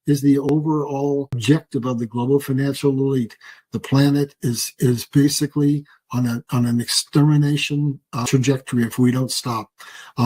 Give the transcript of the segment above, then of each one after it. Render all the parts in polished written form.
is the overall objective of the global financial elite. The planet is basically on an extermination trajectory if we don't stop.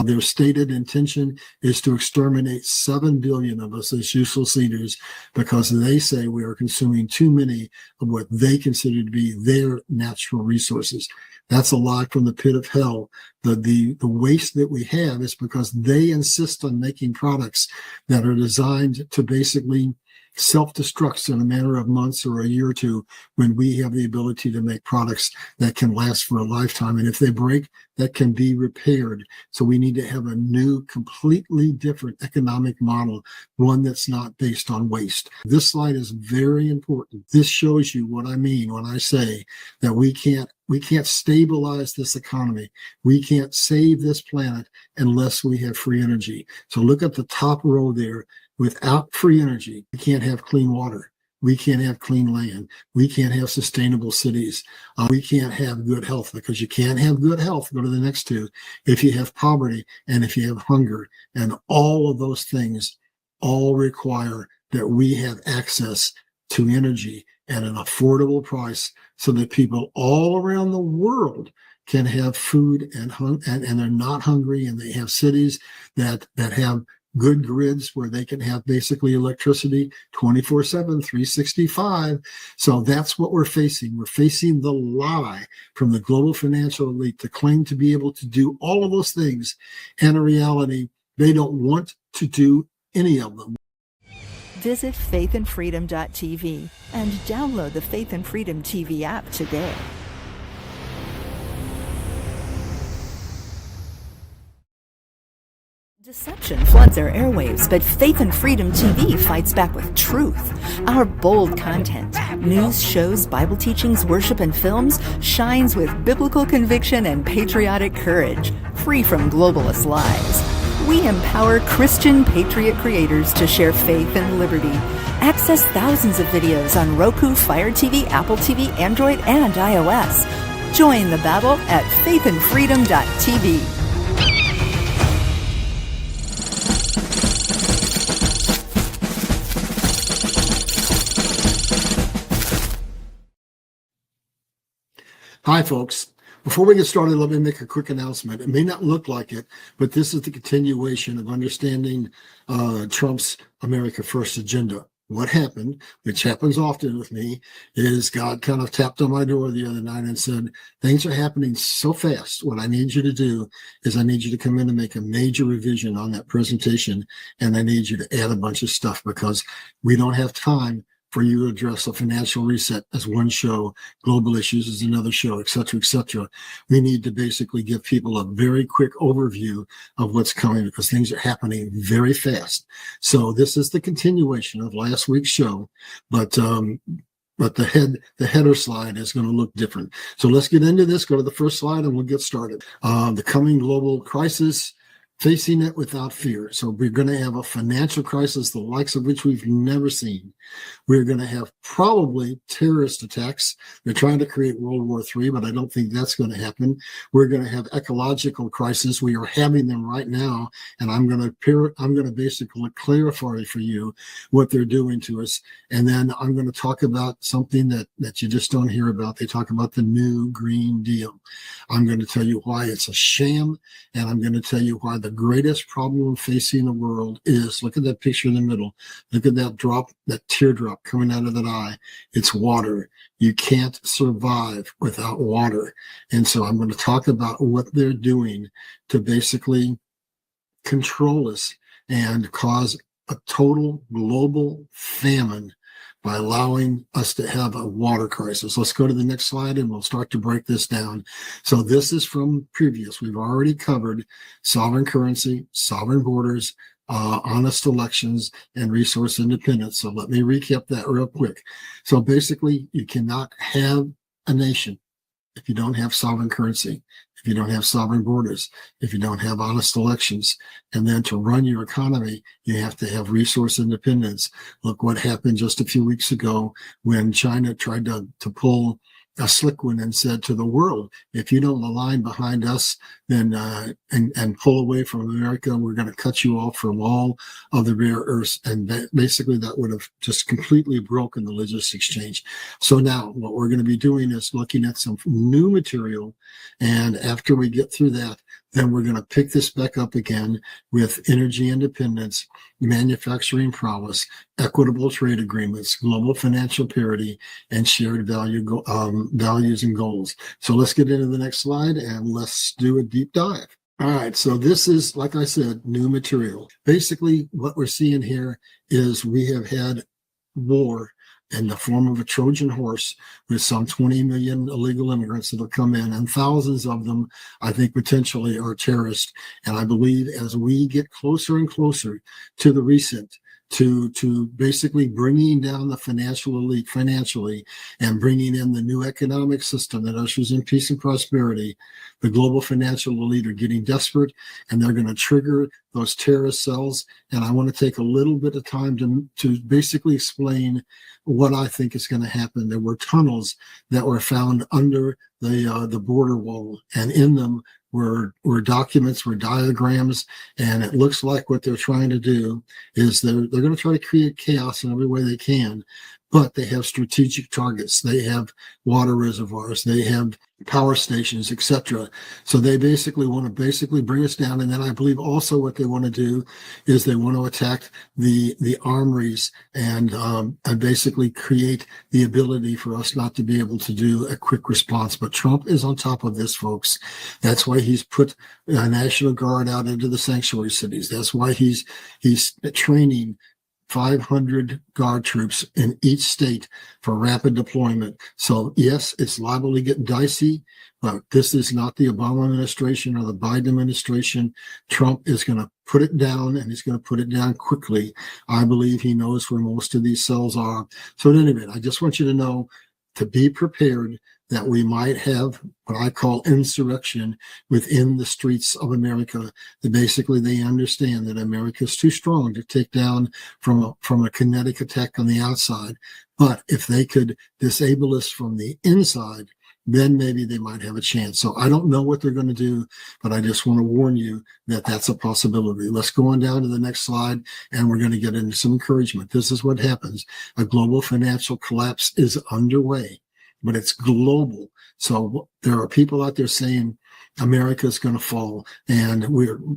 Their stated intention is to exterminate 7 billion of us as useless eaters because they say we are consuming too many of what they consider to be their natural resources. That's a lie from the pit of hell. The waste that we have is because they insist on making products that are designed to basically self-destruct in a matter of months or a year or two when we have the ability to make products that can last for a lifetime. And if they break, that can be repaired. So we need to have a new, completely different economic model, one that's not based on waste. This slide is very important. This shows you what I mean when I say that we can't stabilize this economy. We can't save this planet unless we have free energy. So look at the top row there. Without free energy, we can't have clean water. We can't have clean land. We can't have sustainable cities. We can't have good health because you can't have good health. Go to the next two. If you have poverty and if you have hunger, and all of those things all require that we have access to energy at an affordable price so that people all around the world can have food and they're not hungry, and they have cities that have good grids where they can have basically electricity 24/7, 365. So that's what we're facing. We're facing the lie from the global financial elite to claim to be able to do all of those things. And in reality, they don't want to do any of them. Visit faithandfreedom.tv and download the Faith and Freedom TV app today. Deception floods our airwaves, but Faith and Freedom TV fights back with truth. Our bold content, news, shows, Bible teachings, worship, and films shines with biblical conviction and patriotic courage, free from globalist lies. We empower Christian patriot creators to share faith and liberty. Access thousands of videos on Roku, FireTV, Apple TV, Android, and iOS. Join the battle at faithandfreedom.tv. Hi, folks. Before we get started, let me make a quick announcement. It may not look like it, but this is the continuation of understanding Trump's America First agenda. What happened, which happens often with me, is God kind of tapped on my door the other night and said, things are happening so fast. What I need you to do is I need you to come in and make a major revision on that presentation, and I need you to add a bunch of stuff because we don't have time for you to address a financial reset as one show, global issues as another show, et cetera, et cetera. We need to basically give people a very quick overview of what's coming because things are happening very fast. So this is the continuation of last week's show, but the header slide is going to look different. So let's get into this. Go to the first slide and we'll get started. The coming global crisis, facing it without fear. So we're going to have a financial crisis, the likes of which we've never seen. We're going to have probably terrorist attacks. They're trying to create World War III, but I don't think that's going to happen. We're going to have ecological crisis. We are having them right now, and I'm going to basically clarify for you what they're doing to us. And then I'm going to talk about something that you just don't hear about. They talk about the new Green Deal. I'm going to tell you why it's a sham, and I'm going to tell you why the greatest problem facing the world is, look at that picture in the middle. Look at that drop, that teardrop coming out of that eye. It's water. You can't survive without water. And so I'm going to talk about what they're doing to basically control us and cause a total global famine by allowing us to have a water crisis. Let's go to the next slide and we'll start to break this down. So this is from previous. We've already covered sovereign currency, sovereign borders, honest elections, and resource independence. So let me recap that real quick. So basically, you cannot have a nation if you don't have sovereign currency, if you don't have sovereign borders, if you don't have honest elections. And then to run your economy, you have to have resource independence. Look what happened just a few weeks ago when China tried to pull a slick one and said to the world, if you don't align behind us, then and pull away from America, we're going to cut you off from all of the rare earths. And basically that would have just completely broken the logistics exchange. So now what we're going to be doing is looking at some new material. And after we get through that, then we're going to pick this back up again with energy independence, manufacturing prowess, equitable trade agreements, global financial parity, and shared values and goals. So let's get into the next slide and let's do a deep dive. All right, so this is, like I said, new material. Basically, what we're seeing here is we have had war in the form of a Trojan horse with some 20 million illegal immigrants that have come in, and thousands of them, I think, potentially are terrorists. And I believe as we get closer and closer to the reset, to basically bringing down the financial elite financially and bringing in the new economic system that ushers in peace and prosperity, the global financial elite are getting desperate, and they're going to trigger those terrorist cells. And I want to take a little bit of time to basically explain what I think is going to happen. There were tunnels that were found under the border wall, and in them were documents, were diagrams, and it looks like what they're trying to do is they're going to try to create chaos in every way they can, but they have strategic targets. They have water reservoirs, they have power stations, etc. So they basically want to bring us down. And then I believe also what they want to do is they want to attack the armories and basically create the ability for us not to be able to do a quick response. But Trump is on top of this, folks. That's why he's put a National Guard out into the sanctuary cities. That's why he's training 500 guard troops in each state for rapid deployment. So yes, it's liable to get dicey, but this is not the Obama administration or the Biden administration. Trump is going to put it down, and he's going to put it down quickly. I believe he knows where most of these cells are. So at any rate, I just want you to know to be prepared that we might have what I call insurrection within the streets of America. That basically they understand that America is too strong to take down from a kinetic attack on the outside. But if they could disable us from the inside, then maybe they might have a chance. So I don't know what they're going to do, but I just want to warn you that that's a possibility. Let's go on down to the next slide, and we're going to get into some encouragement. This is what happens. A global financial collapse is underway, but it's global. So there are people out there saying America's going to fall, and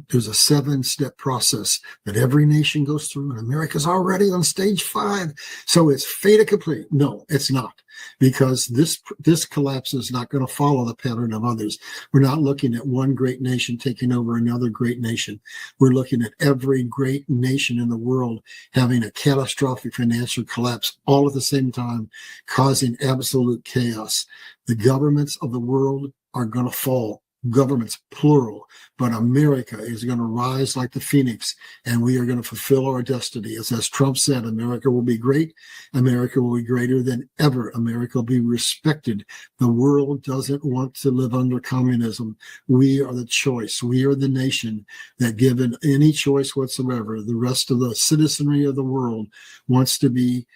there's a 7-step process that every nation goes through, and America's already on stage 5. So it's fait accompli. No, it's not, because this collapse is not going to follow the pattern of others. We're not looking at one great nation taking over another great nation. We're looking at every great nation in the world having a catastrophic financial collapse all at the same time, causing absolute chaos. The governments of the world are going to fall. Governments, plural, but America is going to rise like the phoenix, and we are going to fulfill our destiny. As Trump said, America will be great. America will be greater than ever. America will be respected. The world doesn't want to live under communism. We are the choice. We are the nation that, given any choice whatsoever, the rest of the citizenry of the world wants to be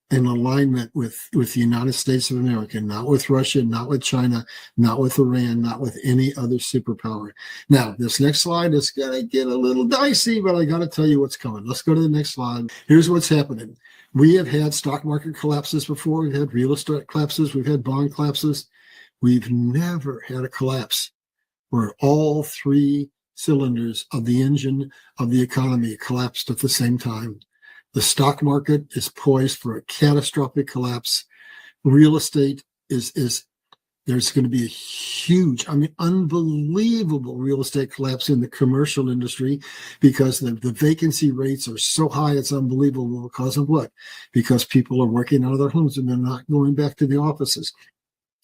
in alignment with the United States of America, not with Russia, not with China, not with Iran, not with any other superpower. Now, this next slide is going to get a little dicey, but I got to tell you what's coming. Let's go to the next slide. Here's what's happening. We have had stock market collapses before. We've had real estate collapses. We've had bond collapses. We've never had a collapse where all 3 cylinders of the engine of the economy collapsed at the same time. The stock market is poised for a catastrophic collapse. Real estate there's going to be a huge, unbelievable real estate collapse in the commercial industry, because the vacancy rates are so high, it's unbelievable. Because of what? Because people are working out of their homes and they're not going back to the offices.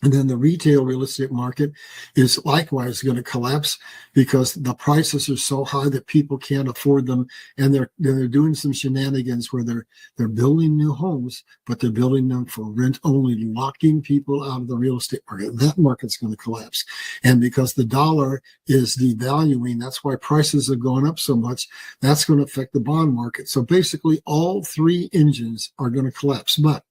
And then the retail real estate market is likewise going to collapse, because the prices are so high that people can't afford them. And they're doing some shenanigans where they're building new homes, but they're building them for rent only, locking people out of the real estate market. That market's going to collapse. And because the dollar is devaluing, that's why prices are going up so much. That's going to affect the bond market. So basically all 3 engines are going to collapse. But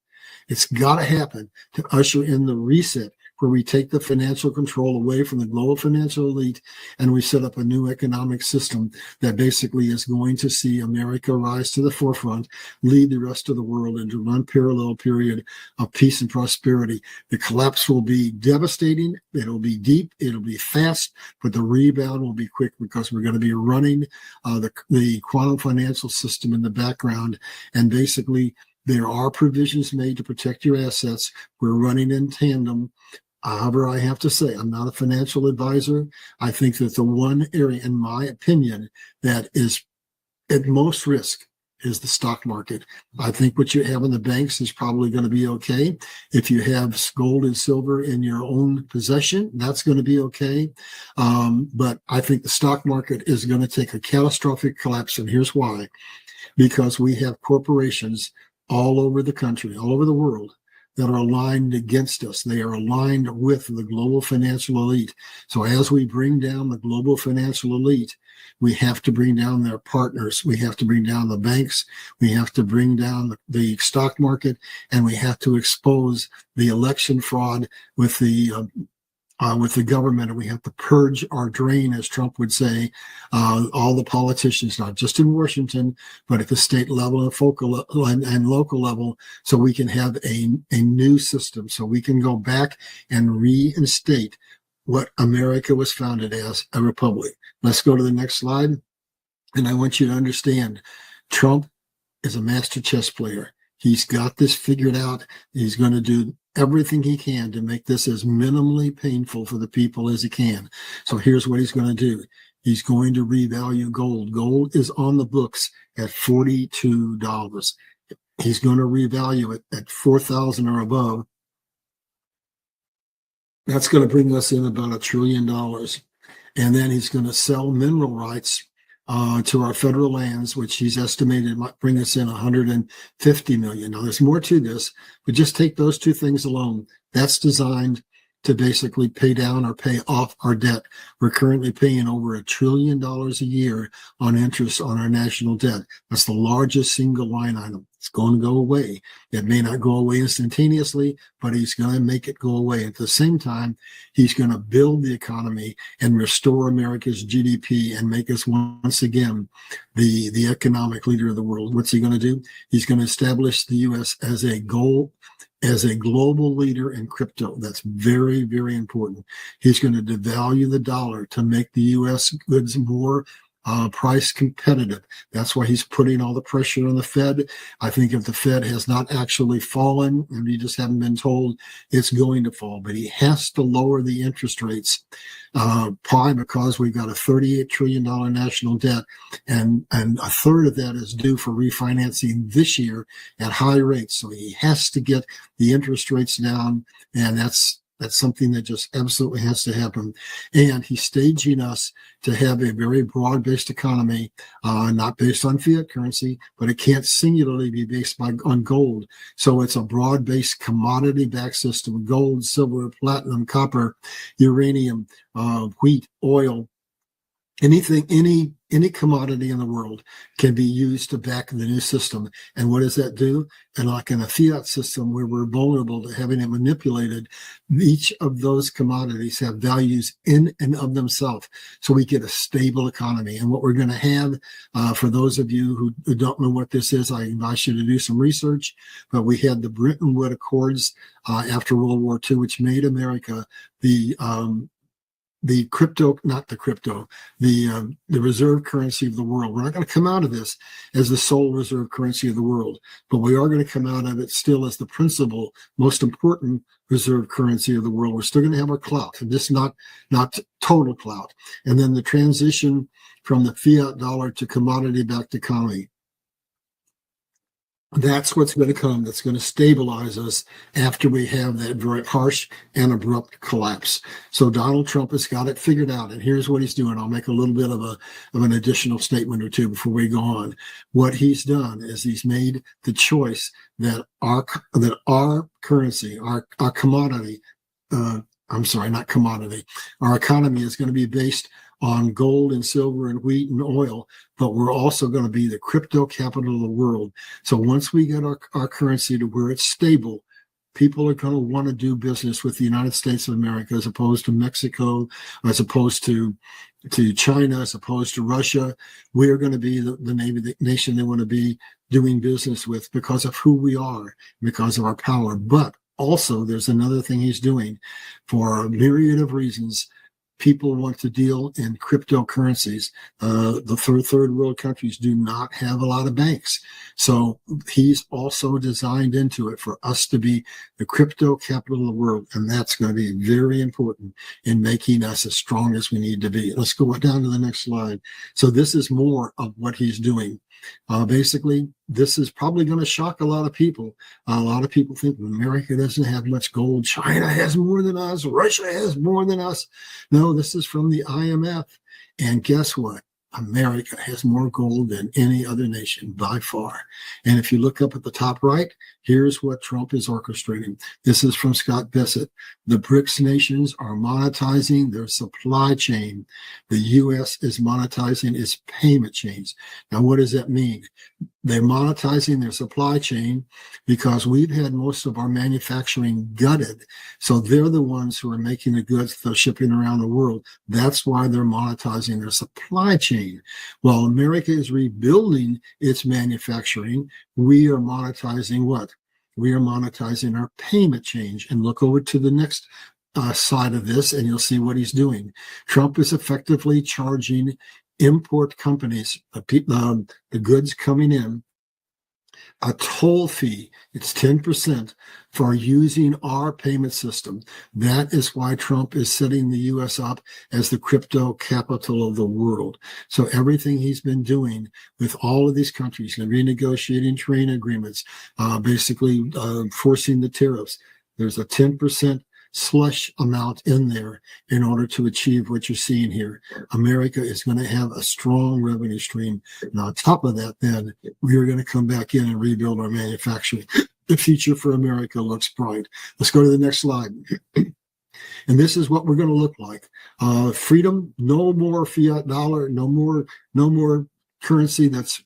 it's got to happen to usher in the reset where we take the financial control away from the global financial elite and we set up a new economic system that basically is going to see America rise to the forefront, lead the rest of the world into an unparalleled period of peace and prosperity. The collapse will be devastating. It'll be deep. It'll be fast, but the rebound will be quick because we're going to be running the quantum financial system in the background. And basically, there are provisions made to protect your assets. We're running in tandem. However, I have to say, I'm not a financial advisor. I think that the one area, in my opinion, that is at most risk is the stock market. I think what you have in the banks is probably going to be okay. If you have gold and silver in your own possession, that's going to be okay. But I think the stock market is going to take a catastrophic collapse. And here's why. Because we have corporations all over the country, all over the world, that are aligned against us. They are aligned with the global financial elite. So as we bring down the global financial elite, we have to bring down their partners. We have to bring down the banks. We have to bring down the stock market, and we have to expose the election fraud with the government, and we have to purge our drain, as Trump would say, all the politicians, not just in Washington, but at the state level and local level, so we can have a new system, so we can go back and reinstate what America was founded as, a republic. Let's go to the next slide. And I want you to understand, Trump is a master chess player. He's got this figured out. He's going to do everything he can to make this as minimally painful for the people as he can. So here's what he's going to do. He's going to revalue gold. Gold is on the books at $42. He's going to revalue it at $4,000 or above. That's going to bring us in about $1 trillion. And then he's going to sell mineral rights to our federal lands, which he's estimated might bring us in $150 million. Now, there's more to this, but just take those two things alone. That's designed to basically pay down or pay off our debt. We're currently paying over $1 trillion a year on interest on our national debt. That's the largest single line item. It's going to go away. It may not go away instantaneously, but he's going to make it go away. At the same time, he's going to build the economy and restore America's GDP and make us once again the economic leader of the world. What's he going to do? He's going to establish the U.S. as a global leader in crypto. That's very, very important. He's going to devalue the dollar to make the U.S. goods more price competitive. That's why he's putting all the pressure on the Fed. I think if the Fed has not actually fallen, and we just haven't been told it's going to fall, but he has to lower the interest rates, probably because we've got a $38 trillion national debt, and a third of that is due for refinancing this year at high rates. So he has to get the interest rates down, and that's something that just absolutely has to happen. And he's staging us to have a very broad-based economy, not based on fiat currency, but it can't singularly be based on gold. So it's a broad-based commodity-backed system: gold, silver, platinum, copper, uranium, wheat, oil. Anything, any commodity in the world can be used to back the new system. And what does that do? And like in a fiat system where we're vulnerable to having it manipulated, each of those commodities have values in and of themselves. So we get a stable economy. And what we're going to have, for those of you who don't know what this is, I invite you to do some research. But we had the Bretton Woods Accords after World War II, which made America the reserve currency of the world. We're not going to come out of this as the sole reserve currency of the world, but we are going to come out of it still as the principal, most important reserve currency of the world. We're still going to have our clout, and just not total clout. And then the transition from the fiat dollar to commodity-backed economy. That's what's going to come. That's going to stabilize us after we have that very harsh and abrupt collapse. So Donald Trump has got it figured out, and here's what he's doing. I'll make a little bit of an additional statement or two before we go on. What he's done is he's made the choice that our currency, our commodity, not commodity, our economy is going to be based on gold and silver and wheat and oil, but we're also going to be the crypto capital of the world. So once we get our currency to where it's stable, people are going to want to do business with the United States of America as opposed to Mexico, as opposed to China, as opposed to Russia. We are going to be the nation they want to be doing business with because of who we are, because of our power. But also, there's another thing he's doing for a myriad of reasons. People want to deal in cryptocurrencies. The third world countries do not have a lot of banks. So he's also designed into it for us to be the crypto capital of the world. And that's going to be very important in making us as strong as we need to be. Let's go down to the next slide. So this is more of what he's doing. Basically, this is probably going to shock a lot of people. A lot of people think America doesn't have much gold. China has more than us. Russia has more than us. No, this is from the IMF. And guess what? America has more gold than any other nation by far. And if you look up at the top right, here's what Trump is orchestrating. This is from Scott Bessett. The BRICS nations are monetizing their supply chain. The U.S. is monetizing its payment chains. Now, what does that mean? They're monetizing their supply chain because we've had most of our manufacturing gutted. So they're the ones who are making the goods they're shipping around the world. That's why they're monetizing their supply chain. While America is rebuilding its manufacturing, we are monetizing what? We are monetizing our payment chain. And look over to the next side of this, and you'll see what he's doing. Trump is effectively charging import companies, the goods coming in, a toll fee. It's 10% for using our payment system. That is why Trump is setting the U.S. up as the crypto capital of the world. So everything he's been doing with all of these countries, renegotiating trade agreements, basically forcing the tariffs, there's a 10% slush amount in there in order to achieve what you're seeing here. America is going to have a strong revenue stream. And on top of that, then we are going to come back in and rebuild our manufacturing. The future for America looks bright. Let's go to the next slide. And this is what we're going to look like. Freedom, no more fiat dollar, no more currency that's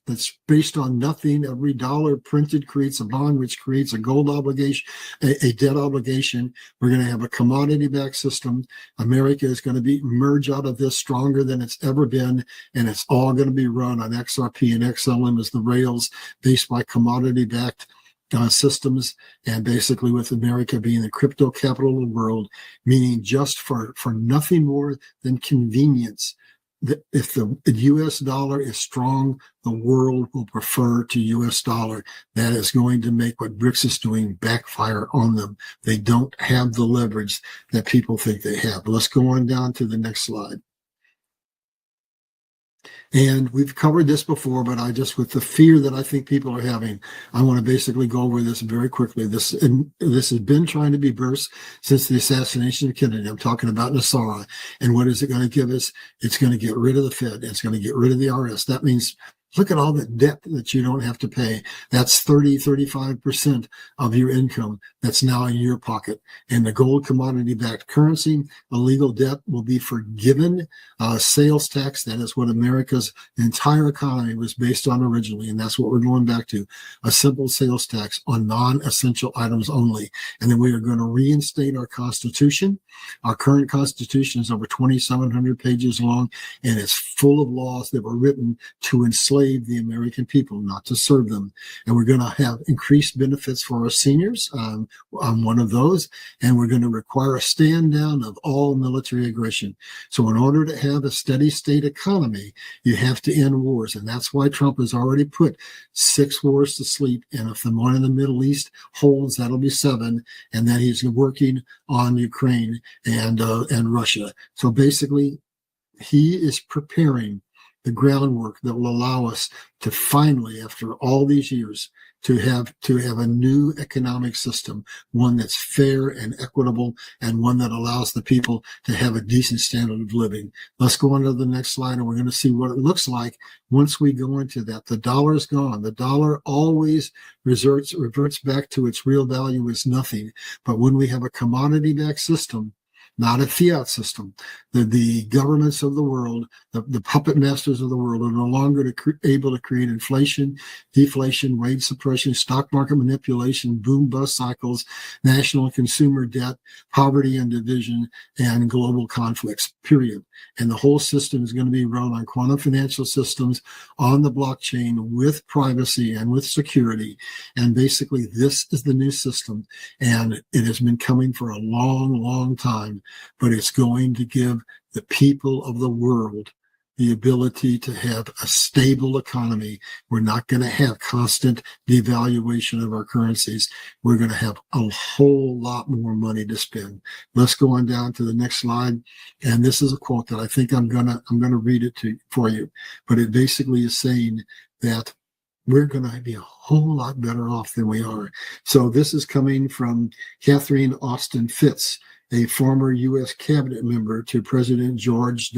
based on nothing. Every dollar printed creates a bond, which creates a gold obligation, a debt obligation. We're going to have a commodity-backed system. America is going to emerge out of this stronger than it's ever been, and it's all going to be run on XRP and XLM as the rails based by commodity-backed systems, and basically with America being the crypto capital of the world, meaning just for nothing more than convenience. If the U.S. dollar is strong, the world will prefer to U.S. dollar. That is going to make what BRICS is doing backfire on them. They don't have the leverage that people think they have. Let's go on down to the next slide. And we've covered this before, but with the fear that I think people are having, I want to basically go over this very quickly. This has been trying to be burst since the assassination of Kennedy. I'm talking about Nasara. And what is it going to give us? It's going to get rid of the Fed. It's going to get rid of the IRS. That means look at all the debt that you don't have to pay. That's 35% of your income that's now in your pocket. And the gold commodity-backed currency, illegal debt will be forgiven. Sales tax, that is what America's entire economy was based on originally, and that's what we're going back to, a simple sales tax on non-essential items only. And then we are going to reinstate our Constitution. Our current Constitution is over 2,700 pages long, and it's full of laws that were written to enslave the American people, not to serve them. And we're going to have increased benefits for our seniors. I'm one of those. And we're going to require a stand down of all military aggression. So in order to have a steady state economy, you have to end wars. And that's why Trump has already put 6 wars to sleep. And if the one in the Middle East holds, that'll be 7. And then he's working on Ukraine and Russia. So basically, he is preparing the groundwork that will allow us to finally, after all these years, to have a new economic system, one that's fair and equitable, and one that allows the people to have a decent standard of living. Let's go on to the next slide, and we're going to see what it looks like once we go into that. The dollar is gone. The dollar always reverts back to its real value as nothing. But when we have a commodity-backed system, not a fiat system. The governments of the world, the puppet masters of the world are no longer able to create inflation, deflation, wage suppression, stock market manipulation, boom bust cycles, national and consumer debt, poverty and division, and global conflicts, period. And the whole system is going to be run on quantum financial systems on the blockchain with privacy and with security. And basically, this is the new system. And it has been coming for a long, long time, but it's going to give the people of the world the ability to have a stable economy. We're not going to have constant devaluation of our currencies. We're going to have a whole lot more money to spend. Let's go on down to the next slide. And this is a quote that I think I'm gonna read it for you. But it basically is saying that we're going to be a whole lot better off than we are. So this is coming from Catherine Austin Fitts, a former U.S. cabinet member to President George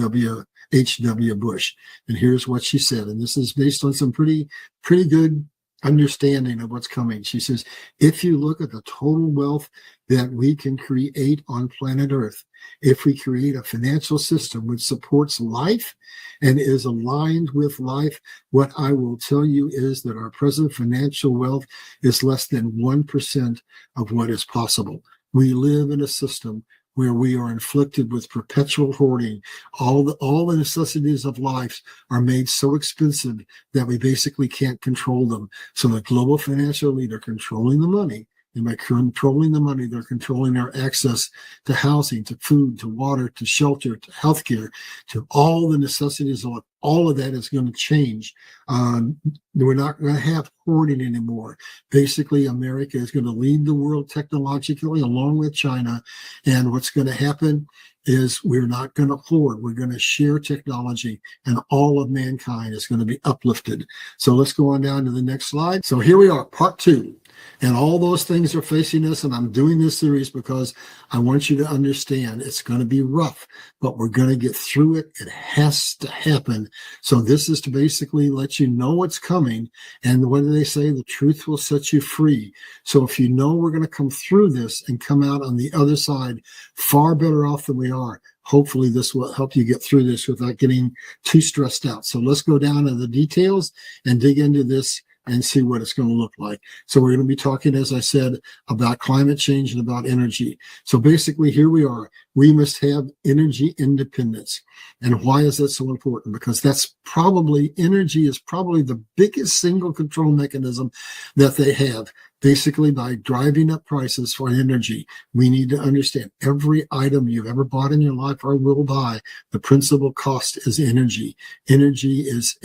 H.W. Bush. And here's what she said, and this is based on some pretty good understanding of what's coming. She says, if you look at the total wealth that we can create on planet Earth, if we create a financial system which supports life and is aligned with life, what I will tell you is that our present financial wealth is less than 1% of what is possible. We live in a system where we are inflicted with perpetual hoarding. All the necessities of life are made so expensive that we basically can't control them. So the global financial elite are controlling the money. And by controlling the money, they're controlling our access to housing, to food, to water, to shelter, to healthcare, to all the necessities of life. All of that is going to change. We're not going to have hoarding anymore. Basically, America is going to lead the world technologically along with China. And what's going to happen is we're not going to hoard. We're going to share technology, and all of mankind is going to be uplifted. So let's go on down to the next slide. So here we are, part 2. And all those things are facing us, and I'm doing this series because I want you to understand it's going to be rough, but we're going to get through it. It has to happen. So this is to basically let you know what's coming, and what do they say? The truth will set you free. So if you know we're going to come through this and come out on the other side far better off than we are, hopefully this will help you get through this without getting too stressed out. So let's go down to the details and dig into this and see what it's going to look like. So we're going to be talking, as I said, about climate change and about energy. So basically, here we are. We must have energy independence. And why is that so important? Because energy is probably the biggest single control mechanism that they have. Basically, by driving up prices for energy, we need to understand every item you've ever bought in your life or will buy, the principal cost is energy. Energy is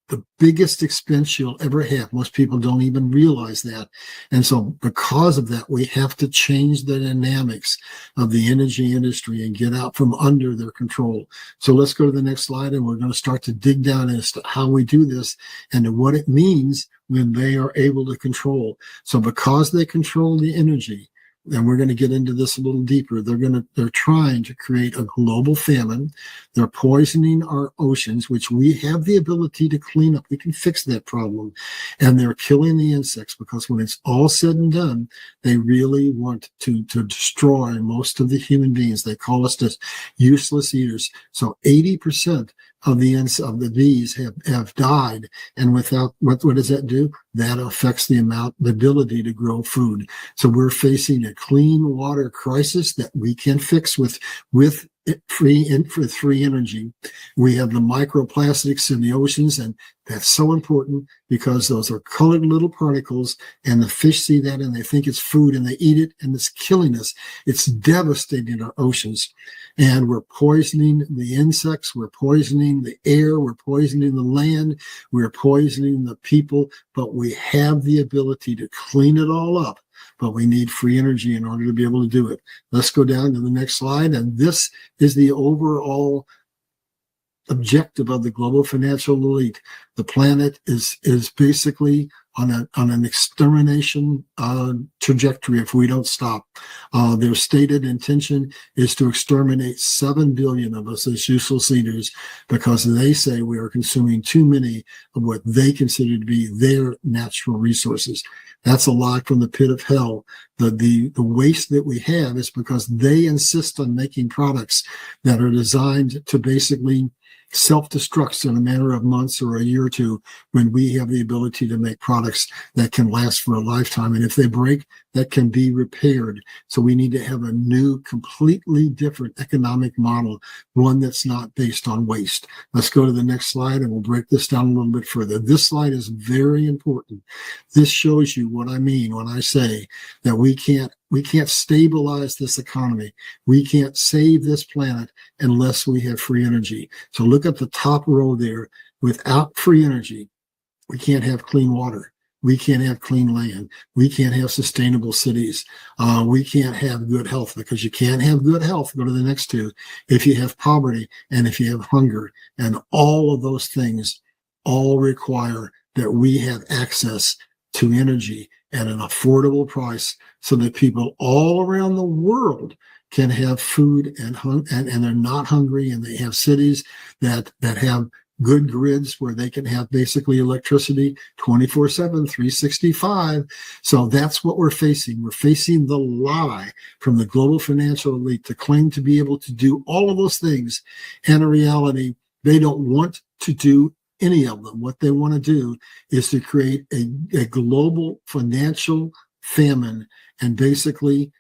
the biggest expense you'll ever have. Most people don't even realize that. And so because of that, we have to change the dynamics of the energy industry and get out from under their control. So let's go to the next slide, and we're going to start to dig down as to how we do this and to what it means when they are able to control. So because they control the energy, and we're going to get into this a little deeper, they're trying to create a global famine. They're poisoning our oceans, which we have the ability to clean up. We can fix that problem. And they're killing the insects, because when it's all said and done, they really want to destroy most of the human beings. They call us just useless eaters. So 80% of the bees have died. And without, what does that do? That affects the ability to grow food. So we're facing a clean water crisis that we can fix with free energy. We have the microplastics in the oceans, and that's so important because those are colored little particles, and the fish see that and they think it's food and they eat it, and it's killing us. It's devastating our oceans. And we're poisoning the insects, we're poisoning the air, we're poisoning the land, we're poisoning the people, but we have the ability to clean it all up. But we need free energy in order to be able to do it. Let's go down to the next slide. And this is the overall objective of the global financial elite. The planet is basically on an extermination trajectory if we don't stop. Their stated intention is to exterminate 7 billion of us as useless eaters because they say we are consuming too many of what they consider to be their natural resources. That's a lie from the pit of hell. The waste that we have is because they insist on making products that are designed to basically self-destruct in a matter of months or a year or two when we have the ability to make products that can last for a lifetime. And if they break, that can be repaired. So we need to have a new, completely different economic model, one that's not based on waste. Let's go to the next slide and we'll break this down a little bit further. This slide is very important. This shows you what I mean when I say that we can't stabilize this economy. We can't save this planet unless we have free energy. So look at the top row there. Without free energy, we can't have clean water. We can't have clean land. We can't have sustainable cities. We can't have good health, because you can't have good health, go to the next two, if you have poverty and if you have hunger. And all of those things all require that we have access to energy at an affordable price so that people all around the world can have food and they're not hungry, and they have cities that have good grids where they can have basically electricity 24/7, 365. So that's what we're facing. We're facing the lie from the global financial elite to claim to be able to do all of those things. And in reality, they don't want to do any of them. What they want to do is to create a global financial famine, and basically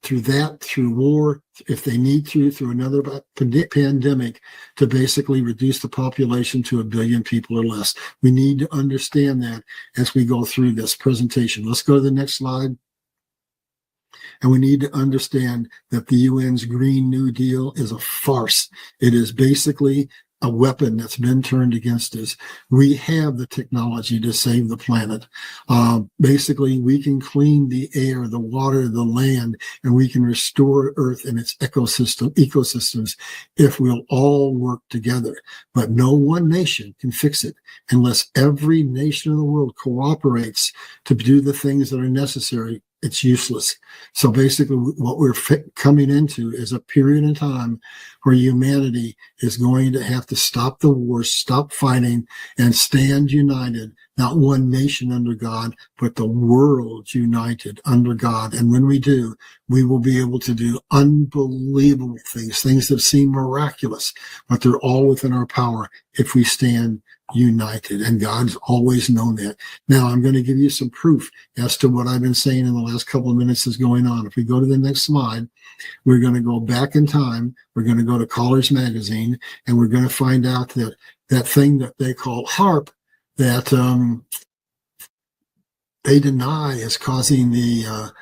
through war, if they need to, through another pandemic, to basically reduce the population to 1 billion people or less. We need to understand that as we go through this presentation. Let's go to the next slide. And we need to understand that the UN's Green New Deal is a farce. It is basically a weapon that's been turned against us. We have the technology to save the planet. Basically, we can clean the air, the water, the land, and we can restore Earth and its ecosystems if we'll all work together. But no one nation can fix it unless every nation in the world cooperates to do the things that are necessary. It's useless. So basically what we're coming into is a period in time where humanity is going to have to stop the wars, stop fighting, and stand united, not one nation under God, but the world united under God. And when we do, we will be able to do unbelievable things that seem miraculous, but they're all within our power if we stand united, and God's always known that. Now, I'm going to give you some proof as to what I've been saying in the last couple of minutes is going on. If we go to the next slide, we're going to go back in time. We're going to go to College Magazine, and we're going to find out that that thing that they call HAARP, that they deny is causing the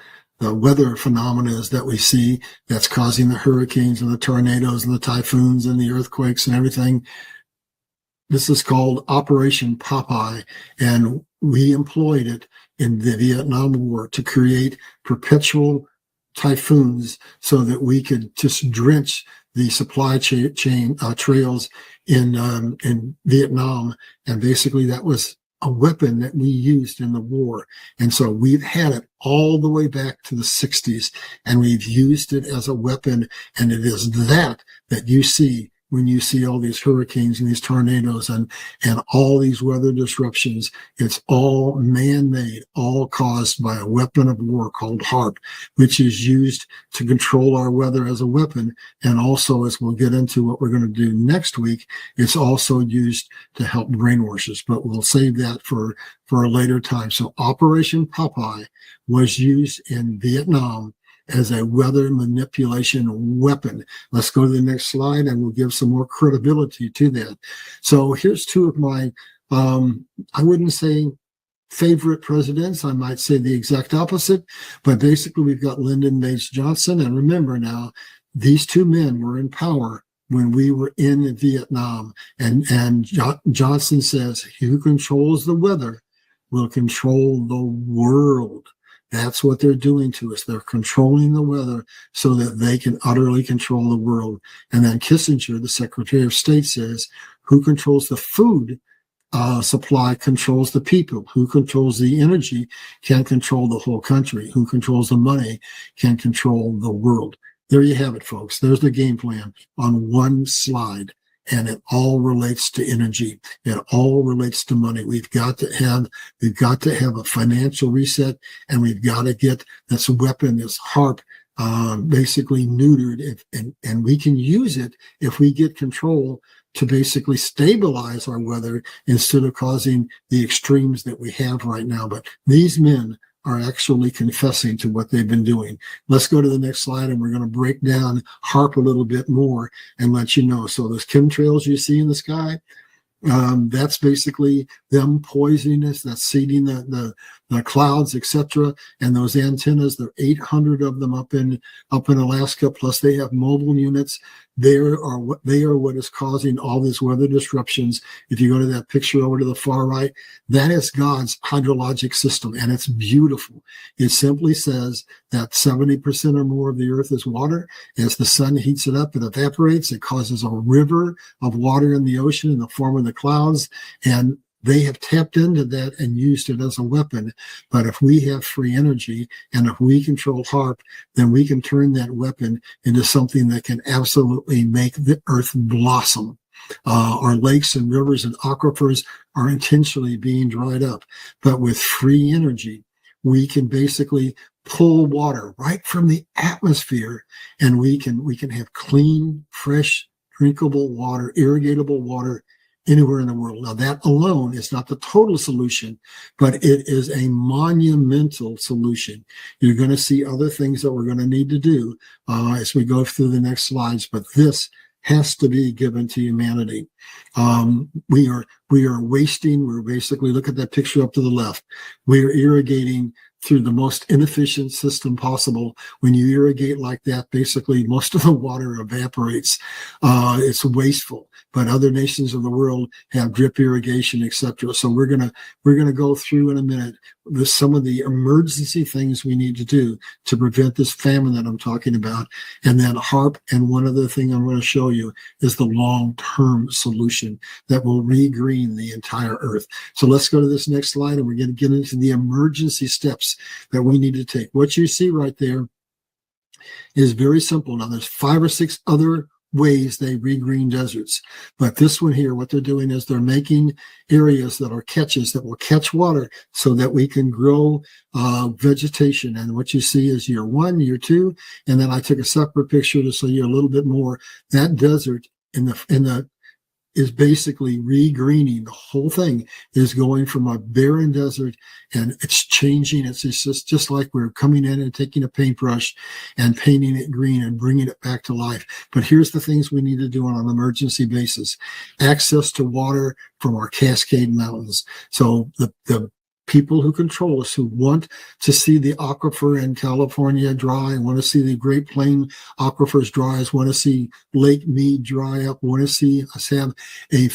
weather phenomena that we see, that's causing the hurricanes and the tornadoes and the typhoons and the earthquakes and everything. This is called Operation Popeye, and we employed it in the Vietnam War to create perpetual typhoons so that we could just drench the supply chain trails in Vietnam. And basically that was a weapon that we used in the war. And so we've had it all the way back to the 60s, and we've used it as a weapon. And it is that you see when you see all these hurricanes and these tornadoes and all these weather disruptions. It's all man-made, all caused by a weapon of war called HAARP, which is used to control our weather as a weapon. And also, as we'll get into what we're going to do next week, it's also used to help brainwash us, but we'll save that for a later time. So Operation Popeye was used in Vietnam as a weather manipulation weapon. Let's go to the next slide, and we'll give some more credibility to that. So here's two of my, I wouldn't say favorite presidents. I might say the exact opposite, but basically we've got Lyndon Baines Johnson. And remember now, these two men were in power when we were in Vietnam. And Johnson says, he who controls the weather will control the world. That's what they're doing to us. They're controlling the weather so that they can utterly control the world. And then Kissinger, the Secretary of State, says, who controls the food supply controls the people. Who controls the energy can control the whole country. Who controls the money can control the world. There you have it, folks. There's the game plan on one slide. And it all relates to energy. It all relates to money. We've got to have a financial reset, and we've got to get this weapon, this harp, basically neutered. And we can use it if we get control to basically stabilize our weather instead of causing the extremes that we have right now. But these men are actually confessing to what they've been doing. Let's go to the next slide, and we're going to break down HARP a little bit more and let you know. So those chemtrails you see in the sky, that's basically them poisoning us, that's seeding the clouds, etc. And those antennas, there are 800 of them up in Alaska, plus they have mobile units. They are what is causing all these weather disruptions. If you go to that picture over to the far right, that is God's hydrologic system, and it's beautiful. It simply says that 70% or more of the earth is water. As the sun heats it up, it evaporates. It causes a river of water in the ocean in the form of the clouds, and they have tapped into that and used it as a weapon. But if we have free energy and if we control HARP, then we can turn that weapon into something that can absolutely make the earth blossom. Our lakes and rivers and aquifers are intentionally being dried up. But with free energy, we can basically pull water right from the atmosphere, and we can have clean, fresh, drinkable water, irrigatable water anywhere in the world. Now, that alone is not the total solution, but it is a monumental solution. You're going to see other things that we're going to need to do as we go through the next slides, but this has to be given to humanity. We are wasting. We're basically, look at that picture up to the left. We are irrigating through the most inefficient system possible. When you irrigate like that, basically most of the water evaporates. It's wasteful. But other nations of the world have drip irrigation, etc. So we're gonna go through in a minute with some of the emergency things we need to do to prevent this famine that I'm talking about. And then HARP, and one other thing I'm going to show you is the long-term solution that will regreen the entire earth. So let's go to this next slide, and we're going to get into the emergency steps that we need to take. What you see right there is very simple. Now, there's 5 or 6 other ways they regreen deserts, but this one here, what they're doing is they're making areas that are catches that will catch water so that we can grow vegetation. And what you see is year 1, year 2, and then I took a separate picture to show you a little bit more. That desert in the is basically regreening. The whole thing is going from a barren desert, and it's changing. It's just like we're coming in and taking a paintbrush and painting it green and bringing it back to life. But here's the things we need to do on an emergency basis. Access to water from our Cascade Mountains. So the people who control us, who want to see the aquifer in California dry, want to see the Great Plain aquifers dry, want to see Lake Mead dry up, want to see us have a